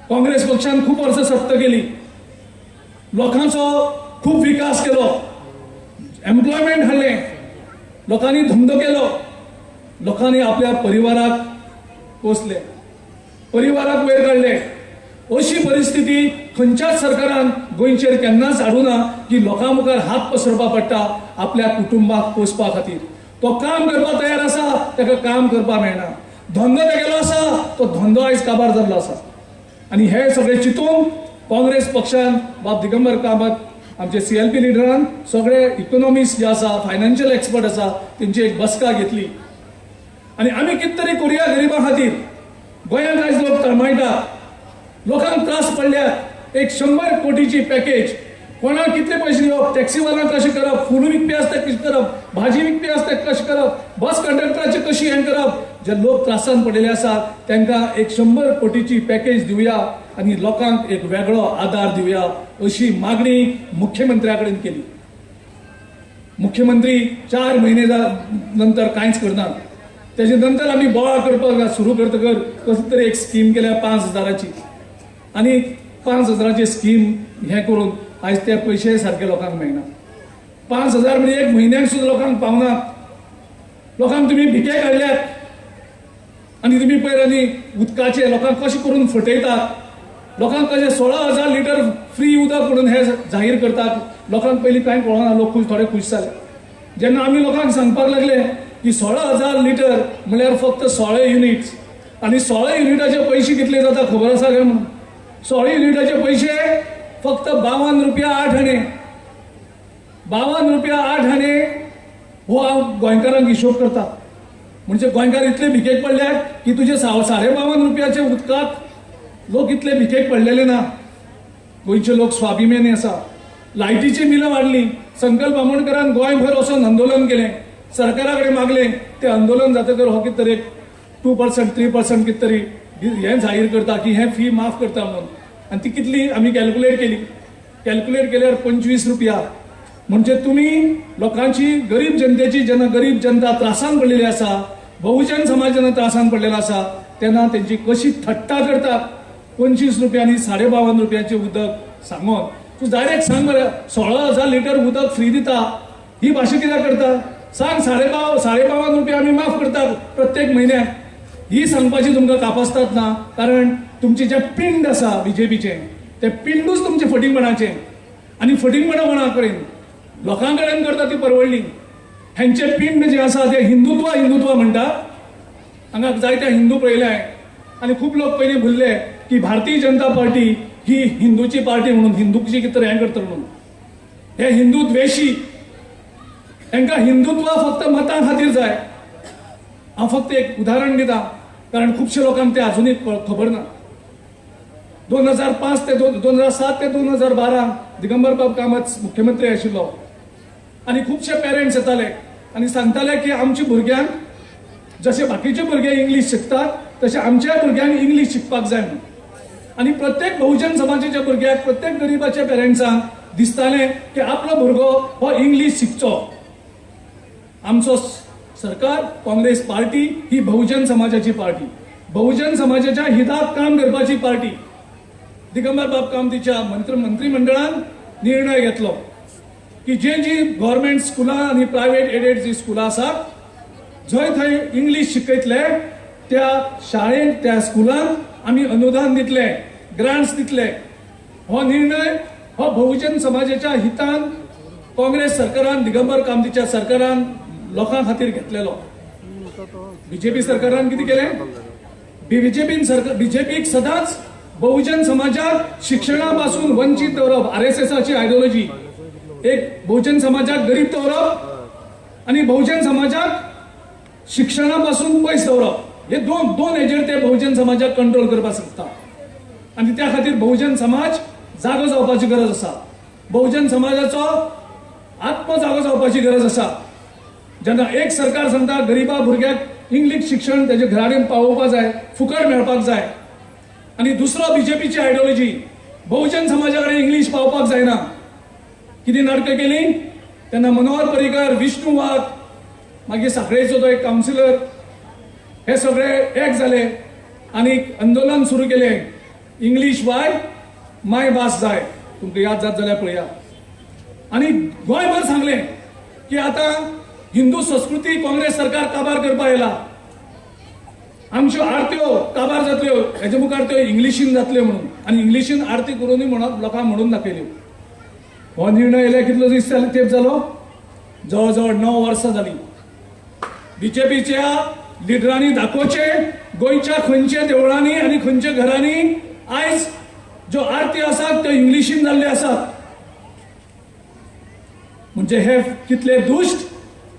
काँग्रेस पक्षान खूब वर्सां सत्ता केली, लोकांचो खूब विकास केलो, एम्प्लॉयमेंट हाडलें, लोकांनी धंदो केलो, लोकांनी आपल्या परिवाराक पोसले, परिवाराक वयर काडले. अशी परिस्थिती खंयच्याच सरकारान गोंयचेर केन्नाच हाडूं ना की लोकां मुखार हात पसरपा पडटा आपल्या कुटुंबाक पोसपा खातीर. तो काम करपा तयार आसा, ताका काम करपा मेळना. धंदो तेगेलो आसा, तो धंदो आयज काबार जाल्लो आसा. आनी हे सगळे चिंतून काँग्रेस पक्षान बाब दिगंबर कामत, आमचे CLP लिडरान, सगळे इकॉनॉमिस्ट जे आसा, फायनान्शियल एक्सपर्ट आसा, तेंची एक बसका घेतली आनी आमी कितें तरी करुया गरिबां खातीर. गोंयांत आयज लोक तळमळटात, लोकांक त्रास पडल्यात. एक 100 कोटीची पॅकेज, कोणाक कितले पयशे दिवप, टॅक्सीवाल्यांक कशें करप, फूल विकपी आसता कशें करप, भाजी विकपी आसता कशें करप, बस कंडक्टराचें कशी हें करप. जे लोक त्रासान पडिल्ले आसात तांकां एक 100 कोटीची पॅकेज दिवया आनी लोकांक एक वेगळो आदार दिवया अशी मागणी मुख्यमंत्र्या कडेन केली. मुख्यमंत्री 4 म्हयने नंतर कांयच करनात. तेजे नंतर आमी बोवाळ करपाक सुरू करतकर कसली तरी एक स्कीम केल्या 5000ची आनी 5000ची स्कीम हें करून आयज ते पयशे सारके लोकांक मेळना. 5000 म्हणजे एक म्हयन्याक सुद्दां लोकांक पावनात. लोकांक तुमी भिके काडल्यात. आनी तुमी पळय आनी उदकाचे लोकांक कशें करून फटयतात, लोकांक कशें 16,000 लिटर फ्री उदक म्हणून हे जाहीर करतात. लोकांक पयलीं कांय कळना, लोक थोडे खुश जाले. जेन्ना आमी लोकांक सांगपाक लागले की 16,000 लिटर म्हळ्यार फक्त 16 युनिट्स, आनी 16 युनिटाचे पयशे कितले जाता खबर आसा काय म्हणून? 16 युनिटाचे पयशे फक्त 52 रुपया 8 आणे. 52 रुपया 8 आणे हो हांव गोंयकारांक हिशोब करता. म्हणजे गोंयकार इतले भिकेक पडल्यात की तुझे 52.5 रुपयाचे उदकात लोक इतले भिकेक पडलेले ना. गोंयचे लोक स्वाभिमानी आसा. लायटीची बिलां वाडली. संकल्प बामणकरान गोंयभर वचून आंदोलन केलें, सरकारा कडेन मागलें. ते आंदोलन जातकर हो कितें तरी 2% 3% कितें तरी हें जाहीर करता की हें फी माफ करता म्हणून. आनी ती कितली आमी कॅल्क्युलेट केल्यार 25 रुपया. म्हणजे तुम्ही लोकांची, गरीब जनतेची, जेन्ना गरीब जनता त्रासान पडलेली आसा, बहुजन समाज जेन्ना त्रासान पडलेलो आसा, तेन्ना त्यांची कशी थट्टा करतात. 25 रुपयांनी 52.5 रुपयाचे उदक सांगून तू डायरेक्ट सांग बरं, 16,000 लिटर उदक फ्री दिता, ही भाशा कित्याक करता? सांग 52.5 रुपया आमी माफ करतात प्रत्येक म्हयन्याक. ही सांगपाची तुमकां कापासतात ना, कारण तुमचे जे पिंड आसा बीजेपीचे, ते पिंडूच तुमचे फटिंगपणाचे. आनी फटिंगपणां कोणा कडेन? लोकां कडेन करता ती परवडली. हेंचे पिंड जे आसा ते हिंदुत्व म्हणटा. हांगा जायते हिंदू पळयले आनी खूब लोक पयलीं भुल्ले की भारतीय जनता पार्टी ही हिंदूची पार्टी म्हणून, हिंदूची कितें हें करता म्हणून. हे हिंदू द्वेशी. तांकां हिंदुत्व फक्त मतां खातीर जाय. हांव फक्त एक उदाहरण दिता, कारण खुबशे लोकांक ते अजुनूय खबर ना. 2005 ते 2007 ते 2012 दिगंबर बाब कामत मुख्यमंत्री आशिल्लो. आनी खुबशे पेरेंट्स येताले आनी सांगताले की आमच्या भुरग्यांक जसे बाकीचे भुरगे इंग्लीश शिकतात तसे आमच्या भुरग्यांक इंग्लीश शिकपाक जाय म्हणून. आनी प्रत्येक बहुजन समाजाच्या भुरग्याक, प्रत्येक गरीबाच्या पेरेंट्सांक दिसताले की आपलो भुरगो हो इंग्लीश शिकचो. आमचो सरकार, काँग्रेस पार्टी ही बहुजन समाजाची पार्टी, बहुजन समाजाच्या हिताक काम करपाची पार्टी. दिगंबर बाब कामतीच्या मंत्रिमंडळान निर्णय घेतलो की जी गव्हर्मेंट स्कुलां आनी प्रायव्हेट एडेड जी स्कुलां आसात, थंय इंग्लीश शिकयतले, त्या शाळेंत, त्या स्कुलांक आमी अनुदान दितले, ग्रांट्स दितले. हो निर्णय हो बहुजन समाजाच्या हितान काँग्रेस सरकारान, दिगंबर कामतीच्या सरकारान लोकां खातीर घेतलेलो. बीजेपी सरकारान कितें केलें? बीजेपीक सदांच बहुजन समाजाक शिक्षणापासून वंचित दवरप, RSSची आयडियोलॉजी. एक बहुजन समाजाक गरीब दवरप आनी बहुजन समाजाक शिक्षणापासून पयस दवरप. हे दोन हेजेर ते बहुजन समाजाक कंट्रोल करपाक शकता. आनी त्या खातीर बहुजन समाज जागो जावपाची गरज आसा. बहुजन समाजाचो आत्म जागो जावपाची गरज आसा. जेन्ना एक सरकार सांगता गरीबा भुरग्याक इंग्लीश शिक्षण तेजे घराडेन पावोवपाक जाय, फुकट मेळपाक जाय, आनी दुसरो बीजेपीची आयडियोलॉजी बहुजन समाजा कडेन इंग्लीश पावपाक जायना. कितें नाटकां केली तेन्ना मनोहर पर्रीकर, विष्णू वाघ, मागीर सांखळेचो तो एक कावन्सिलर, हे सगळे एक जाले आनी आंदोलन सुरू केलें. इंग्लीश वाय, माय भास जाय. तुमकां याद जात जाल्यार पळया. आनी गोंयभर सांगलें की आतां हिंदू संस्कृती काँग्रेस सरकार काबार करपाक येयला. आमच्यो आरत्यो काबार जातल्यो, हेजे मुखार त्यो इंग्लिशीन जातल्यो म्हणून. आनी इंग्लिशीन आरती करूनय म्हणून लोकांक म्हणून दाखयल्यो. हो निर्णय येयल्यार कितलो दीस तेंप जालो? जवळजवळ 9 वर्सां जाली. बीजेपीच्या लिडरांनी दाखोवचें गोंयच्या खंयच्या देवळांनी आनी खंयच्या घरांनी आयज ज्यो आरती आसात त्यो इंग्लिशीन जाल्ल्यो आसात. म्हणजे हे कितले दुश्ट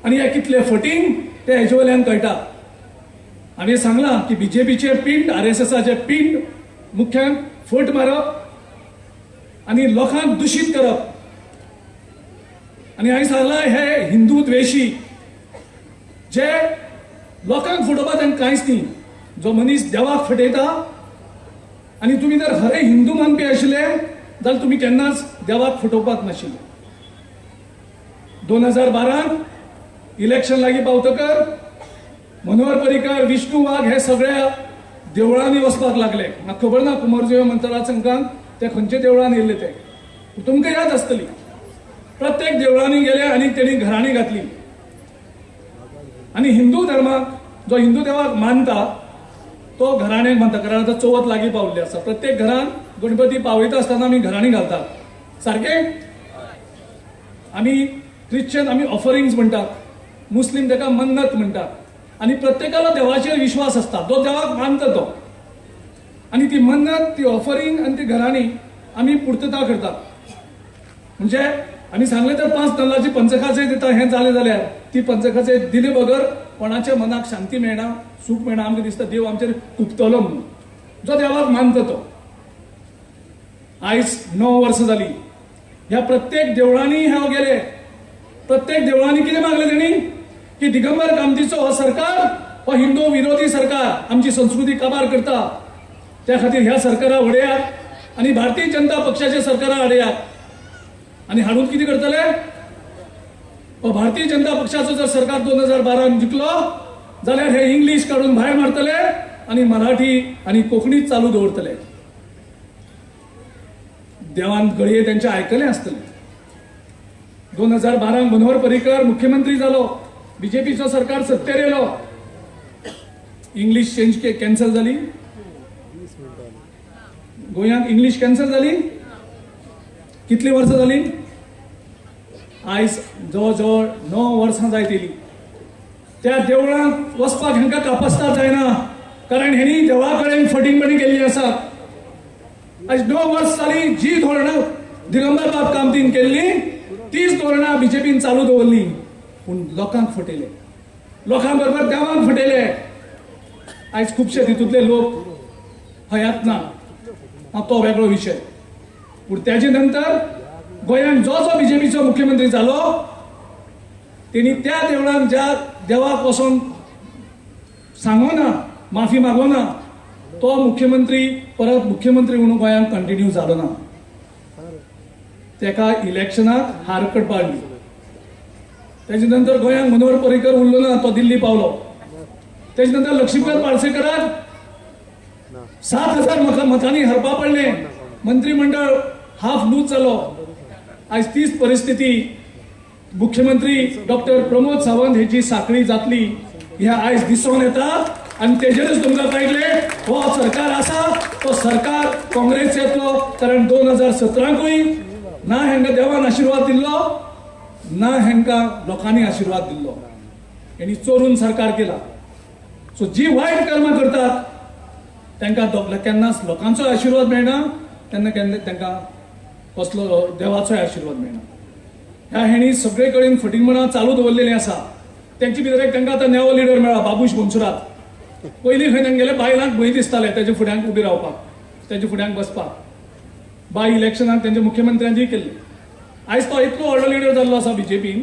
आनी हे कितले फटींग ते हेजे वयल्यान कळटा. हांवें सांगलां की बीजेपीचे पिंड, RSSचे पिंड मुख्यान फट मारप आनी लोकांक दुशीत करप. आनी हांवें सांगलां हे हिंदू द्वेशी जे लोकांक फटोवपाक तांकां कांयच न्ही. जो मनीस देवाक फटयता, आनी तुमी जर खरे हिंदू मानपी आशिल्ले जाल्यार तुमी केन्नाच देवाक फटोवपाक नाशिल्ले. 2012 इलेक्शन लागीं पावतकर मनोहर पर्रीकर, विष्णू वाघ हे सगळ्या देवळांनी वचपाक लागले. म्हाका खबर ना कुमारदेव मतदारसंघात ते खंयच्या देवळान येयल्ले ते, तुमकां याद आसतली. प्रत्येक देवळांनी गेले आनी तेणी घरांनी घातली. आनी हिंदू धर्माक, जो हिंदू देवाक मानता तो घराण्याक म्हणटा, कारण आतां चवथ लागीं पावल्ली आसा. प्रत्येक घरान गणपती पावयता आसतना आमी घराणी घालतात, सारके. आमी क्रिश्चन आमी ऑफरिंग्स म्हणटात, मुस्लीम ताका मन्नत म्हणटात. आणि प्रत्येकाला देवाचेर विश्वास असता, तो देवाक मानता तो. आणि ती मन्नत, ती ऑफरिंग आणि ती घराणी आमी पुर्तता करतात. म्हणजे आमी सांगले तर 5 नाल्लाची पंचखाचे दिता, हें जालें जाल्यार ती पंचखाचे दिले बगर कोणाच्या मनाक शांती मेळना, सूख मेळना. आमकां दिसता देव आमचेर कुपतलो म्हणून. जो देवाक मानता तो. आयज 9 वर्सां जाली ह्या प्रत्येक देवळांनी हे गेले. प्रत्येक देवळांनी कितें मागले तेणी की दिगंबर कामतीचो हो सरकार हो हिंदू विरोधी सरकार, आमची संस्कृती काबार करता. त्या खातीर ह्या सरकारा वडयात आणि भारतीय जनता पक्षाच्या सरकारा हाडयात. आणि हाडून कितें करतले? भारतीय जनता पक्षाचो जर सरकार 2012 जिंकलो जाल्यार हे इंग्लिश काढून भायर मारतले आणि मराठी आणि कोंकणीच चालू दवरतले. देवान घडये त्यांचे आयकले आसतले. 2012 मनोहर पर्रीकर मुख्यमंत्री जालो, बीजेपीचो सरकार सत्तेर येलो, इंग्लिश चेंज कॅन्सल जाली, गोंयांत इंग्लिश कॅन्सल जाली. कितली वर्सां जाली? आयज जवळ जवळ 9 वर्सां जायत येयली. त्या देवळांत वचपाक हांकां कापासता जायना, कारण हेणी देवा कडेन फटिंगपणी केल्ली आसा. आयज 9 वर्स जाली जी धोरणां दिगंबर बाब कामतीन केल्ली तीच धोरणां बीजेपीन चालू दवरली. पूण लोकांक फटयले, लोकां बरोबर देवांक फटयले. आयज खुबशे तितूंतले लोक हयात ना, तो वेगळो विशय. पूण त्याचे नंतर गोंयांत जो जो बीजेपीचो मुख्यमंत्री जालो तेणी त्या देवळांत ज्या देवाक वचोन सांगोना, माफी मागोना, तो मुख्यमंत्री परत मुख्यमंत्री म्हणून गोंयांत कंटिन्यू जालो ना. तेका इलेक्शनाक हार हाडली. त्याचे नंतर गोंयांत मनोहर पर्रीकर उरलो ना, तो दिल्ली पावलो. त्याचे नंतर लक्ष्मीकांत पार्सेकराक 7,000 मतांनी हरपा पडले. मंत्रिमंडळ हाफ लूज जालो. आज तीच परिस्थिती मुख्यमंत्री डॉक्टर प्रमोद सावंत हेची साखळी जातली ह्या आयज दिसून येता. आणि तेजेरच तुमकां कळटले हो सरकार आसा तो सरकार काँग्रेसीचो. कारण 2017कूय ना हांकां देवान आशिर्वाद दिल्लो, ना हांकां लोकांनी आशिर्वाद दिल्लो. हेणी चोरून सरकार केला. सो जी वायट कर्मां करतात तांकां केन्नाच लोकांचो आशिर्वाद मेळना, तेन्ना केन्ना तांकां कसलो देवाचोय आशिर्वाद मेळना. ह्या हेणी सगळे कडेन फटिंगपणां चालू दवरलेलीं आसा. तेंचे भितर एक तांकां आतां नवो लिडर मेळ्ळा, बाबूश मोन्सुरात. पयलीं खंय तांगेले बायलांक भंय दिसताले तेजे फुड्यांक उबी रावपाक, तेजे फुड्यांक बसपाक. बाय इलेक्शनाक तेंचे मुख्यमंत्र्यांनी केल्लें. आयज तो इतलो व्हडलो लिडर जाल्लो आसा बीजेपीन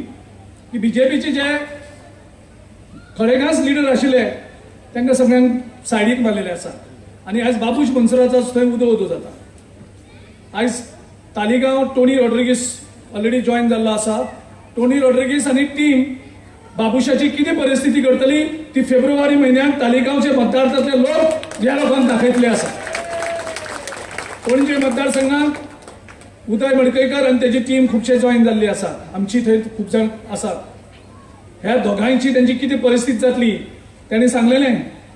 की बीजेपीचे जे खडेगांच लिडर आशिल्ले तांकां सगळ्यांक सायडीक मारलेले आसा. आणि आयज बाबूश मोन्सुराताचो थंय उदो उदो जाता. आयज Taleigao Tony Rodrigues already join जाल्लो आसा. टोनी रॉड्रिगीस आनी टीम बाबुशाची कितें परिस्थिती करतली ती फेब्रुवारी म्हयन्याक तालिगांवचे मतदारसंघातले लोक ह्या लोकांक दाखयतले आसा. पणजे मतदारसंघात उदय मडकयकर आनी तेजी टीम खुबशे जॉइन जाल्ली आसा. आमची थंय खूब जाण आसात. ह्या दोगांयची तेंची कितें परिस्थिती जातली तेणें सांगलेलें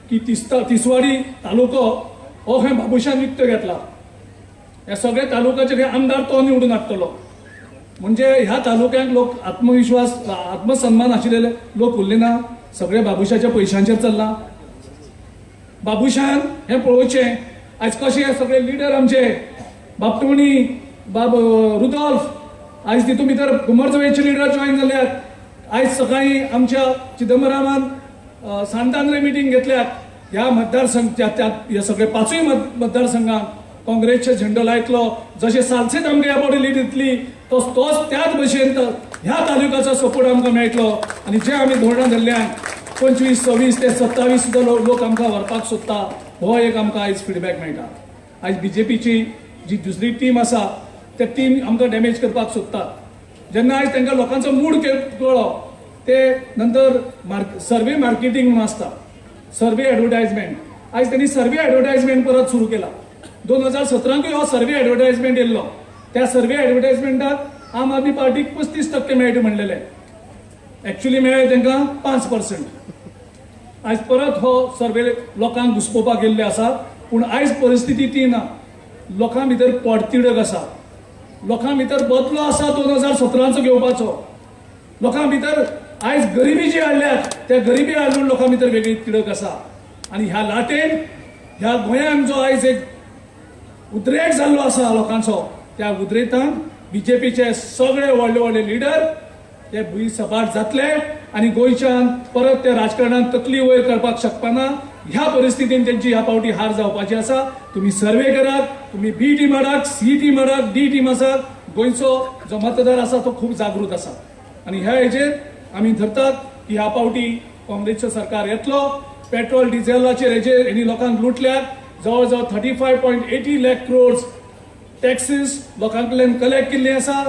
की तिसवाडी तालुको हो खंय बाबुशान विकतो घेतला. ह्या सगळ्या तालुक्याचे खंय आमदार तो निवडून हाडटलो. म्हणजे ह्या तालुक्यांक लोक आत्मविश्वास आत्मसन्मान आशिल्ले लोक उरले ना. सगळे बाबुशाच्या पयशांचेर चल्ला. बाबुशान हें पळोवचें आयज कशे हे सगळे लिडर आमचे बाब टोनी, बाब रुदॉल्फ, आयज तितून भितर कुमारजुंवेचे लिडर जॉइन जाल्यात. आयज सकाळीं आमच्या चिदंबरामान सांतांद्रे मिटींग घेतल्यात. ह्या मतदारसंघ हे सगळे 5 मतदारसंघांत काँग्रेसचे झेंडो लायतलो. जशे सालसेत आमकां ह्या बॉडी लीड दितली तोच त्याच भशेन ह्या तालुक्याचो सपोर्ट आमकां मेळटलो. आनी जे आमी धोरणां धरल्यान 25, 26 ते 27 सुद्दां लोक आमकां व्हरपाक सोदता, हो एक आमकां आयज फीडबॅक मेळटा. आयज बीजेपीची जी दुसरी टीम आसा ते टीम आमकां डॅमेज करपाक सोदतात. जेन्ना आयज तांकां लोकांचो मूड कळ्ळो ते नंतर सर्वे मार्केटिंग म्हणून आसता, सर्वे एडवर्टायजमेंट. आयज त्यांनी सर्वे एडवर्टायजमेंट परत सुरू केला. 2017कूय हो सर्वे एडवर्टायजमेंट येयल्लो. त्या सर्वे एडवर्टायजमेंटात आम आदमी पार्टीक 35% मेळटा म्हणलेले. एक्चुअली मेळ्ळे तांकां 5%. आयज परत हो सर्वे लोकांक घुसपोवपाक गेल्ले आसा, पूण आयज परिस्थिती ती ना. लोकां भितर पोटतिडक आसा, लोकां भितर बदलो आसा 2017चो घेवपाचो. लोकां भितर आयज गरिबी जी हाडल्यात त्या गरिबी हाडून लोकां भितर वेगळी तिडक आसा. आनी ह्या लाटेन ह्या गोंयांत जो आयज एक उद्रेक जाल्लो आसा लोकांचो, त्या उद्रेकांत बीजेपीचे सगळे व्हडले व्हडले लिडर हे भुंय सपाट जातले आनी गोंयच्यान परत त्या राजकारणात तकली वयर करपाक शकपाना. ह्या परिस्थितीन त्यांची ह्या पावटी हार जावपाची आसा. तुम्ही सर्वे करात, तुम्ही बी टीम हाडात, सी टीम हाडात, डी टीम आसात. गोंयचो जो मतदार आसा तो खूप जागृत आसा आनी ह्या हेजेर आमी धरतात की ह्या पावटी काँग्रेसचो सरकार येतलो. पेट्रोल डिझेलाचेर हेजेर हेणी लोकांक लुटल्यात. जवळ जवळ 35.80 लाख क्रोर्स टॅक्सीस लोकांकडल्यान कलेक्ट केल्ली आसा.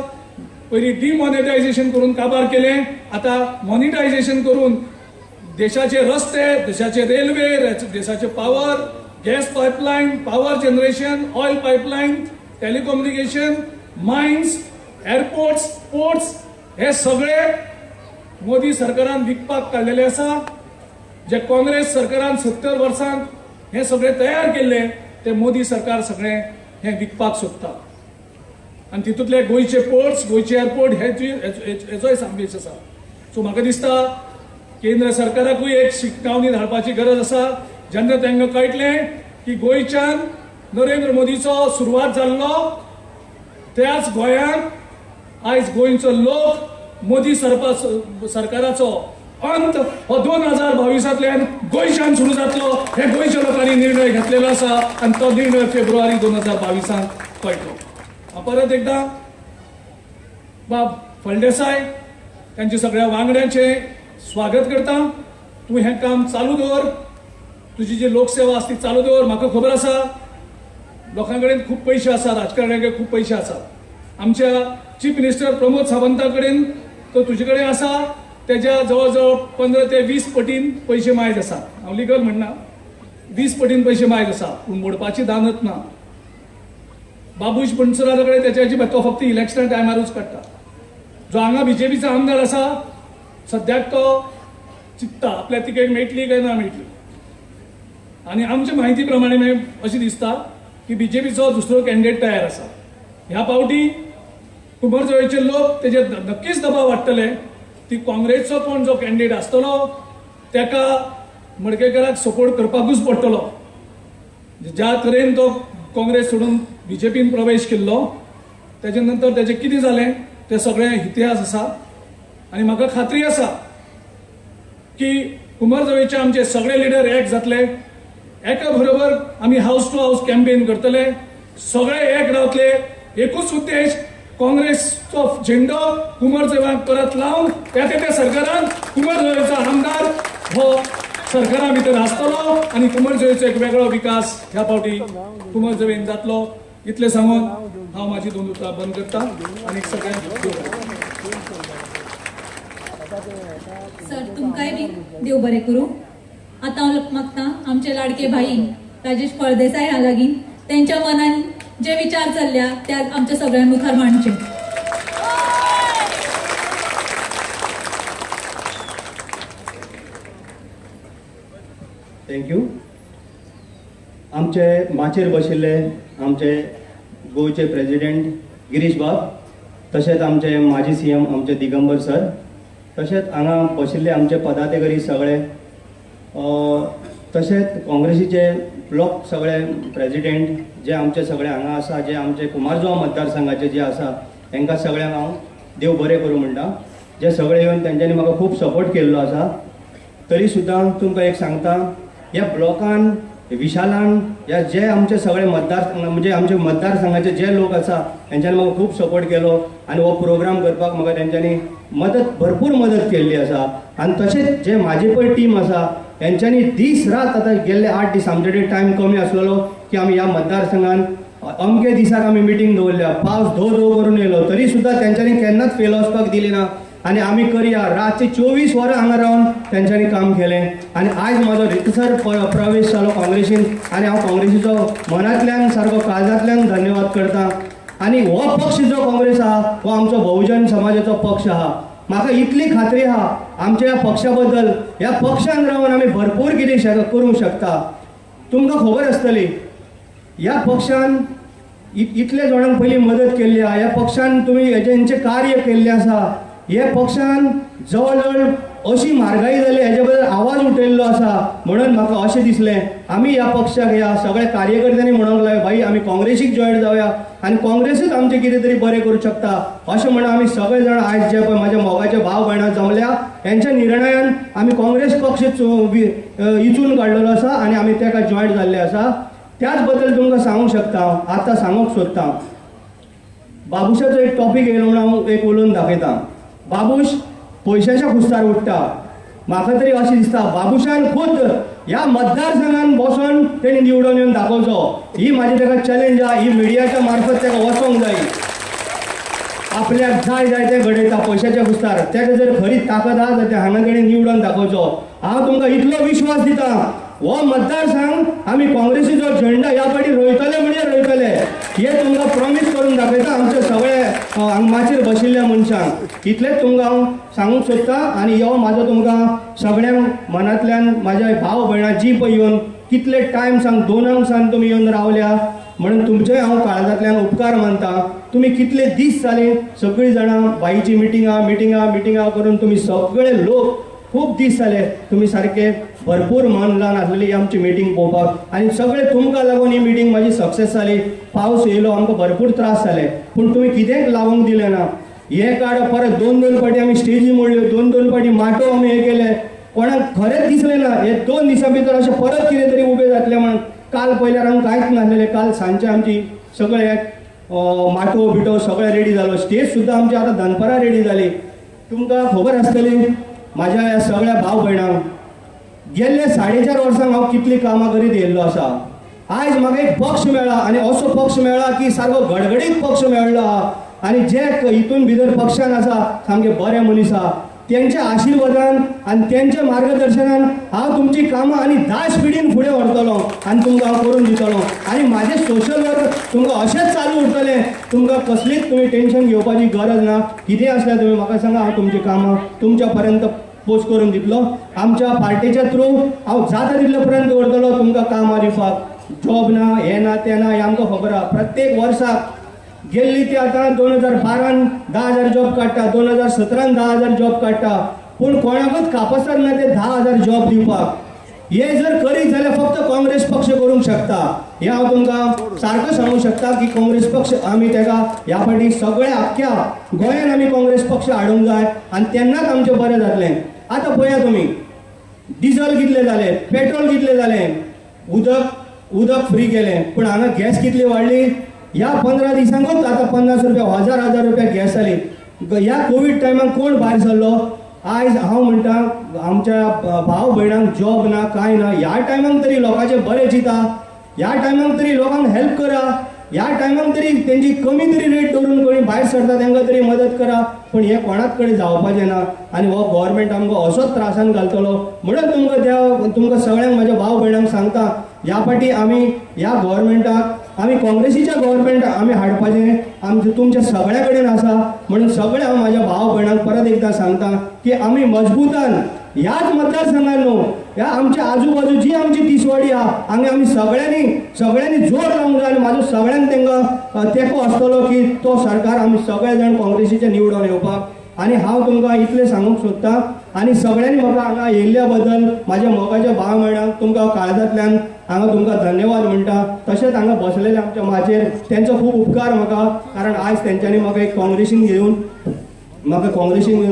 पयलीं डिमॉनिटायझेशन करून काबार केले, आता मॉनिटायझेशन करून देशाचे रस्ते, देशाचे रेल्वे, देशाचे power, gas pipeline, power generation, oil pipeline, telecommunication, mines, airports, ports हे सगळे मोदी सरकारान विकपाक काडलेले आसा. जे काँग्रेस सरकारान 70 वर्सांक हे सगळे तयार केले ते मोदी सरकार सगळे हे विकपाक सोदता. आणि तितूंतले गोंयचे पोर्ट्स, गोंयचे एअरपोर्ट हेचोय समावेश आसा. सो म्हाका दिसता केंद्र सरकाराकूय एक शिटकावणी धाडपाची गरज आसा. जेन्ना तांकां कळटलें की गोंयच्यान नरेंद्र मोदीचो सुरवात जाल्लो त्याच गोंयांत आयज गोंयचो लोक मोदी सरकाराचो अंत हो 2022तल्यान गोंयच्यान सुरू जातलो हे गोंयच्या लोकांनी निर्णय घेतलेलो आसा आनी तो निर्णय फेब्रुवारी 2022 कळटलो. हांव परत एकदा बाब फळदेसाय त्यांच्या सगळ्या वांगड्यांचे स्वागत करता. तूं हें काम चालू दवर, तुजी जी लोकसेवा आसा ती चालू दवर. म्हाका खबर आसा लोकां कडेन खूब पयशे आसा, राजकारण्याकडे खूब पयशे आसा. आमच्या चीफ मिनिस्टर प्रमोद सावंता कडेन तो तुजे कडेन आसा तेज्या जवळ जवळ 15 ते 20 पटीन पयशे मायज आसा. हांव लिगल म्हणना, 20 पटीन पयशे मायज आसा, पूण मोडपाची दानत ना. बाबूश बनसोडा कडेन त्याच्याची तो फक्त इलेक्शना टायमारूच काडटा. जो हांगा बीजेपीचो आमदार आसा सद्याक तो चिंतता आपल्याक तिकेट मेळटली काय ना मेळटली. आनी आमच्या म्हायती प्रमाणे अशें दिसता की बीजेपीचो दुसरो कॅन्डिडेट तयार आसा. ह्या पावटी कुंभरजोळेचे लोक तेजेर नक्कीच दबाव हाडटले. ती काँग्रेसचो कोण जो कॅन्डिडेट आसतलो ताका मडकयकाराक सपोर्ट करपाकूच पडटलो. ज्या तरेन तो काँग्रेस सोडून बीजेपीन प्रवेश केल्लो त्याच्या नंतर त्याचे कितें जालें ते सगळें इतिहास आसा. आनी म्हाका खात्री आसा की कुंभरजोळेचे आमचे सगळे लिडर एक जातले. एका बरोबर आमी हाऊस टू हाऊस कॅम्पेन करतले. सगळे एक रावतले. एकूच उद्देश काँग्रेसचो झेंडो कुंभरजोळ्याक परत लावन त्या सरकारान कुंभरजोळेचो आमदार हो सरकारा भितर आसतलो आनी कुंभरजोळेचो एक वेगळो विकास ह्या फावटी कुंभरजोळेन जातलो. इतले सांगून हांव म्हाजी 2 उतरां बंद करता आनी सगळ्यांक सर तुमकांय बी देव बरें करूं. आतां हांव मागता आमचे लाडके भाई राजेश फळदेसाय ह्या लागीं त्यांच्या मनान जे विचार चल्ल्या त्या आमच्या सगळ्यां मुखार मांडचे. थँक्यू. आमचे माचेर बशिल्ले आमचे गोंयचे प्रेसिडेंट गिरीश बाब, तशेंच आमचे माजी सीएम आमचे दिगंबर सर, तशेंच हांगा बशिल्ले आमचे पदाधिकारी सगळे, तशेंच काँग्रेसीचे ब्लॉक सगळे प्रेसिडेंट जे आमचे सगळे हांगा आसा, जे आमचे कुमारजुवा मतदारसंघाचे जे आसा तांकां सगळ्यांक हांव देव बरें करूं म्हणटा. जे सगळे येवन तेंच्यांनी म्हाका खूब सपोर्ट केल्लो आसा. तरी सुद्दां तुमकां एक सांगता, ह्या ब्लॉकान विशालान ह्या जे आमचे सगळे मतदार म्हणजे आमचे मतदारसंघाचे जे लोक आसा तेंच्यांनी म्हाका खूब सपोर्ट केलो आनी हो प्रोग्राम करपाक म्हाका तेंच्यांनी भरपूर मदत केल्ली आसा. आनी तशेंच जे म्हाजी पळय टीम आसा तेंच्यांनी दीस रात आतां गेल्ले 8 दीस आमचे कडेन टायम कमी आसलेलो की आमी ह्या मतदारसंघान अमके दिसाक आमी मिटींग दवरल्या. पावस धो धो करून येयलो तरी सुद्दां तेंच्यांनी केन्नाच फेल वचपाक दिली ना आनी आमी करया. रातचे 24 वरां हांगा रावन तेंच्यांनी काम केलें आनी आयज म्हाजो रितसर प्रवेश जालो काँग्रेसीन आनी हांव काँग्रेसीचो मनांतल्यान सारको काळजांतल्यान धन्यवाद करता. आनी हो पक्ष जो काँग्रेस आहा हो आमचो बहुजन समाजाचो पक्ष आहा. म्हाका इतली खात्री आहा आमच्या ह्या पक्षा बद्दल, ह्या पक्षान रावन आमी भरपूर कितें करूंक शकता. तुमकां खबर आसतली ह्या पक्षान इतले जाणांक पयलीं मदत केल्ली आहा, ह्या पक्षान तुमी हेजेंचें कार्य केल्लें आसा. हे पक्षान जवळ जवळ अशी म्हारगाई जाली हेजे बद्दल आवाज उठयल्लो आसा. म्हणून म्हाका अशें दिसलें आमी ह्या पक्षाक ह्या सगळ्या कार्यकर्त्यांनी म्हणूंक लागलें भाई आमी काँग्रेसीक जॉयन जावया आनी काँग्रेसूच आमचें कितें तरी बरें करूंक शकता. अशें म्हणून आमी सगळे जाण आयज जे पळय म्हाज्या मोगाचे भाव भयणां जमल्या हेंच्या निर्णयान आमी काँग्रेस पक्ष इचून काडलेलो आसा आनी आमी ताका जॉयन जाल्ले आसा. त्याच बद्दल तुमकां सांगूंक शकता, आतां सांगूंक सोदतां. बाबुशाचो एक टॉपीक येयलो म्हणून हांव एक उलोवन दाखयतां. बाबूश पयशाच्या खुस्तार उठटा. म्हाका तरी अशें दिसता बाबुशान खूद ह्या मतदारसंघान बसून तेणी निवडून येवन दाखोवचो. ही म्हाजी ताका चॅलेंज आहा. ही मिडियाच्या मार्फत ताका वचोंक जाय. आपल्याक जाय जाय तें घडयता पयशाच्या खुस्तार. ताका जर खरी ताकद आहा जाल्यार हांगा तेणी निवडून दाखोवचो. हांव तुमकां इतलो विश्वास दिता हो मतदारसंघ आमी काँग्रेसीचो झेंडा ह्या फाटी रोयतले म्हणजे रोयतले. हे तुमकां प्रॉमिस करून दाखयता आमचे सगळे माचेर बशिल्ल्या मनशांक. इतलेंच तुमकां हांव सांगूंक सोदतां. आनी हो म्हाजो तुमकां सगळ्यांक मनांतल्यान म्हाज्या भाव भयणां जी पळय येवन कितले टायम सांग 2 सांग तुमी येवन रावल्या म्हणून तुमचेय हांव काळजांतल्यान उपकार मानतां. तुमी कितले दीस जाले सगळीं जाणां बाईची मिटिंगां करून तुमी सगळे लोक खूब दीस जाले तुमी सारके भरपूर मन लावन आसलेली आमची मिटींग पळोवपाक आनी सगळे तुमकां लागून ही मिटींग म्हाजी सक्सेस जाली. पावस येयलो आमकां भरपूर त्रास जाले पूण तुमी कितेंच लावूंक दिलें ना. हे काड परत 2 फाटी आमी स्टेजी मोडल्यो, 2 फाटी माटो आमी हे केले. कोणाक खरेंच दिसलें ना हे 2 दिसां भितर अशें परत कितें तरी उबें जातलें म्हणून. काल पयल्यार आमकां कांयच नासलेलें. काल सांजचे आमची सगळे माटो बिटो सगळे रेडी जालो. स्टेज सुद्दां आमची आतां दनपारां रेडी जाली. तुमकां खबर आसतली म्हाज्या ह्या सगळ्या भाव भयणांक गेल्ले 4.5 वर्सांक हांव कितली कामां करीत येयल्लो आसा. आयज म्हाका एक पक्ष मेळ्ळा आनी असो पक्ष मेळ्ळा की सारको घडघडीत पक्ष मेळ्ळो आहा. आनी जे हितून भितर पक्षान आसा सामके बरे मनीस आहा. त्यांच्या आशिर्वादान आणि त्यांच्या मार्गदर्शनान हांव तुमची कामां आनी 10 पिढीन फुडें व्हरतलो आनी तुमकां हांव करून दितलो. आनी म्हाजें सोशल वर्क तुमकां अशेंच चालू उरतलें. तुमकां कसलीच तुमी टेन्शन घेवपाची गरज ना. कितें आसल्यार तुमी म्हाका सांगा हांव तुमची कामां तुमच्या पर्यंत पोस्ट करून दितलो. आमच्या पार्टीच्या थ्रू हांव जाता तितले पर्यंत करतलो तुमकां कामां दिवपाक. जॉब ना हे ना ते ना हे आमकां खबर आहा. प्रत्येक वर्साक गेल्ली ती आतां 2012 10,000 जॉब काडटा, 2017 10,000 जॉब काडटा पूण कोणाकूच कापासर ना ते 10,000 जॉब दिवपाक. हे जर करीत जाल्यार फक्त काँग्रेस पक्ष करूंक शकता. हे हांव तुमकां सारको सांगूं शकता की काँग्रेस पक्ष आमी ताका ह्या फाटी सगळ्या आख्ख्या गोंयान आमी काँग्रेस पक्ष हाडूंक जाय आनी तेन्नाच आमचें बरें जातलें. आतां पळया तुमी डिझल कितले जाले, पेट्रोल कितले जालें, उदक फ्री केलें पूण हांगा गॅस कितली वाडली. ह्या 15 दिसांकूच आतां 50 रुपया 1000 रुपया गॅस जाली. ह्या कोवीड टायमाक कोण भायर सरलो. आयज हांव म्हणटा आमच्या भाव भयणांक जॉब ना कांय ना. ह्या टायमाक तरी लोकांचें बरें चिंता. ह्या टायमाक तरी लोकांक हेल्प करा. ह्या टायमाक तरी तेंची कमी तरी रेट दवरून कोणी भायर सरता तांकां तरी मदत करा. पण हे कोणाच कडेन जावपाचें ना आनी हो गव्हर्मेंट आमकां असोच त्रासान घालतलो. म्हणून तुमकां सगळ्यांक म्हाज्या भाव भयणांक सांगता ह्या फाटी आमी ह्या गव्हर्मेंटाक आमी काँग्रेसीच्या गव्हर्मेंटाक आमी हाडपाचें आमचें तुमच्या सगळ्या कडेन आसा. म्हणून सगळ्या हांव म्हाज्या भाव भयणांक परत एकदां सांगता की आमी मजबूतान ह्याच मतदारसंघान न्हू ह्या आमच्या आजूबाजू जी आमची तिसवाडी आहा हांगा आमी सगळ्यांनी जोर लावंक जाय. आनी म्हाजो सगळ्यांक तांकां तेंको आसतलो की तो सरकार आमी सगळे जाण काँग्रेसीचे निवडून येवपाक. आनी हांव तुमकां इतलें सांगूंक सोदतां आनी सगळ्यांनी म्हाका हांगा येयल्ल्या बद्दल म्हाज्या मोगाच्या भाव भयणांक तुमकां काळजांतल्यान हांगा तुमकां धन्यवाद म्हणटा. तशेंच हांगा बसलेले आमच्या माचेर तेंचो खूब उपकार म्हाका कारण आयज तेंच्यांनी म्हाका एक काँग्रेसीन घेवन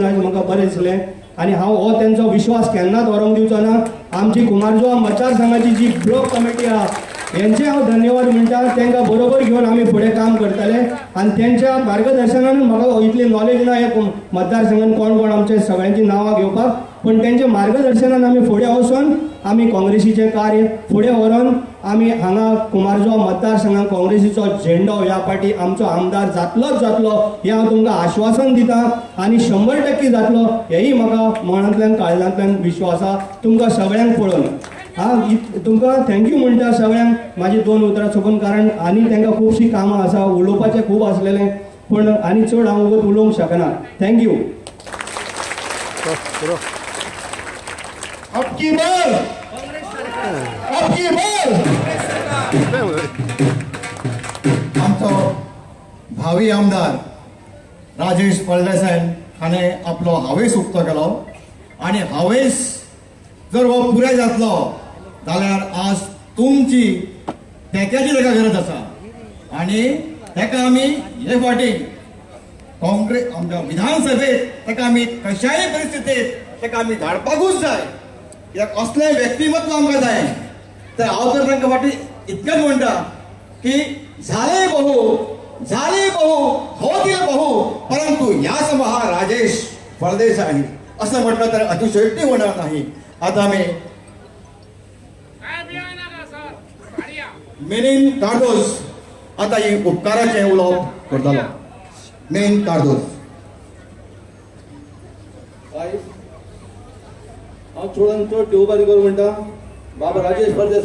आयज म्हाका बरें दिसलें. आनी हांव हो तेंचो विश्वास केन्नाच व्हरोंक दिवचो ना. आमची कुमारजुवा मतदारसंघाची जी ब्लॉक कमिटी आहा हेंचे हांव धन्यवाद म्हणटा. तांकां बरोबर घेवन आमी फुडें काम करतले आनी तेंच्या मार्गदर्शनान म्हाका इतली नॉलेज ना हे मतदारसंघान कोण कोण आमचे सगळ्यांची नांवां घेवपाक पण तेंच्या मार्गदर्शनान आमी फुडें वचून आमी काँग्रेसीचें कार्य फुडें व्हरोन आमी हांगा कुमारजुवा मतदारसंघाक काँग्रेसीचो झेंडो ह्या फाटी आमचो आमदार जातलोच जातलो हें हांव तुमकां आश्वासन दितां आनी 100% जातलो हेंय म्हाका मनांतल्यान काळजांतल्यान विश्वास आसा तुमकां सगळ्यांक पळोवन. तुमकां थँक्यू म्हणटा सगळ्यांक म्हाजी 2 उतरां चुकून कारण आनी तांकां खुबशीं कामां आसा उलोवपाचें खूब आसलेलें पण आनी चड हांव उलोवंक शकना. थँक्यू. अबकी बार आमचो भावी आमदार राजेश फळदेसायन हाणें आपलो हावेस उक्तो केलो आनी हावेस जर हो पुराय जातलो जाल्यार आज तुमची तेक्याची ताका गरज आसा आनी ताका आमी हे फावटी काँग्रेस आमच्या विधानसभेत ताका आमी कशाय परिस्थितीत ताका आमी धाडपाकूच जाय कित्याक असलें व्यक्तिमत्व आमकां जाय तर हांव तर तांकां फाटी इतकेंच म्हणटा की झाले बहु होतील बहु परंतु ह्या सभा हा राजेश फळदेसाय असं म्हटलं तर अतिशयोक्ती होणार नाही. आता आम्ही मेनीन कार्दोस आता ही उपकाराचे उलोवप करतालो. मेन कार्दोस हांव चड देव बरें करूं म्हणटा बाबा राजेश फळदेसाय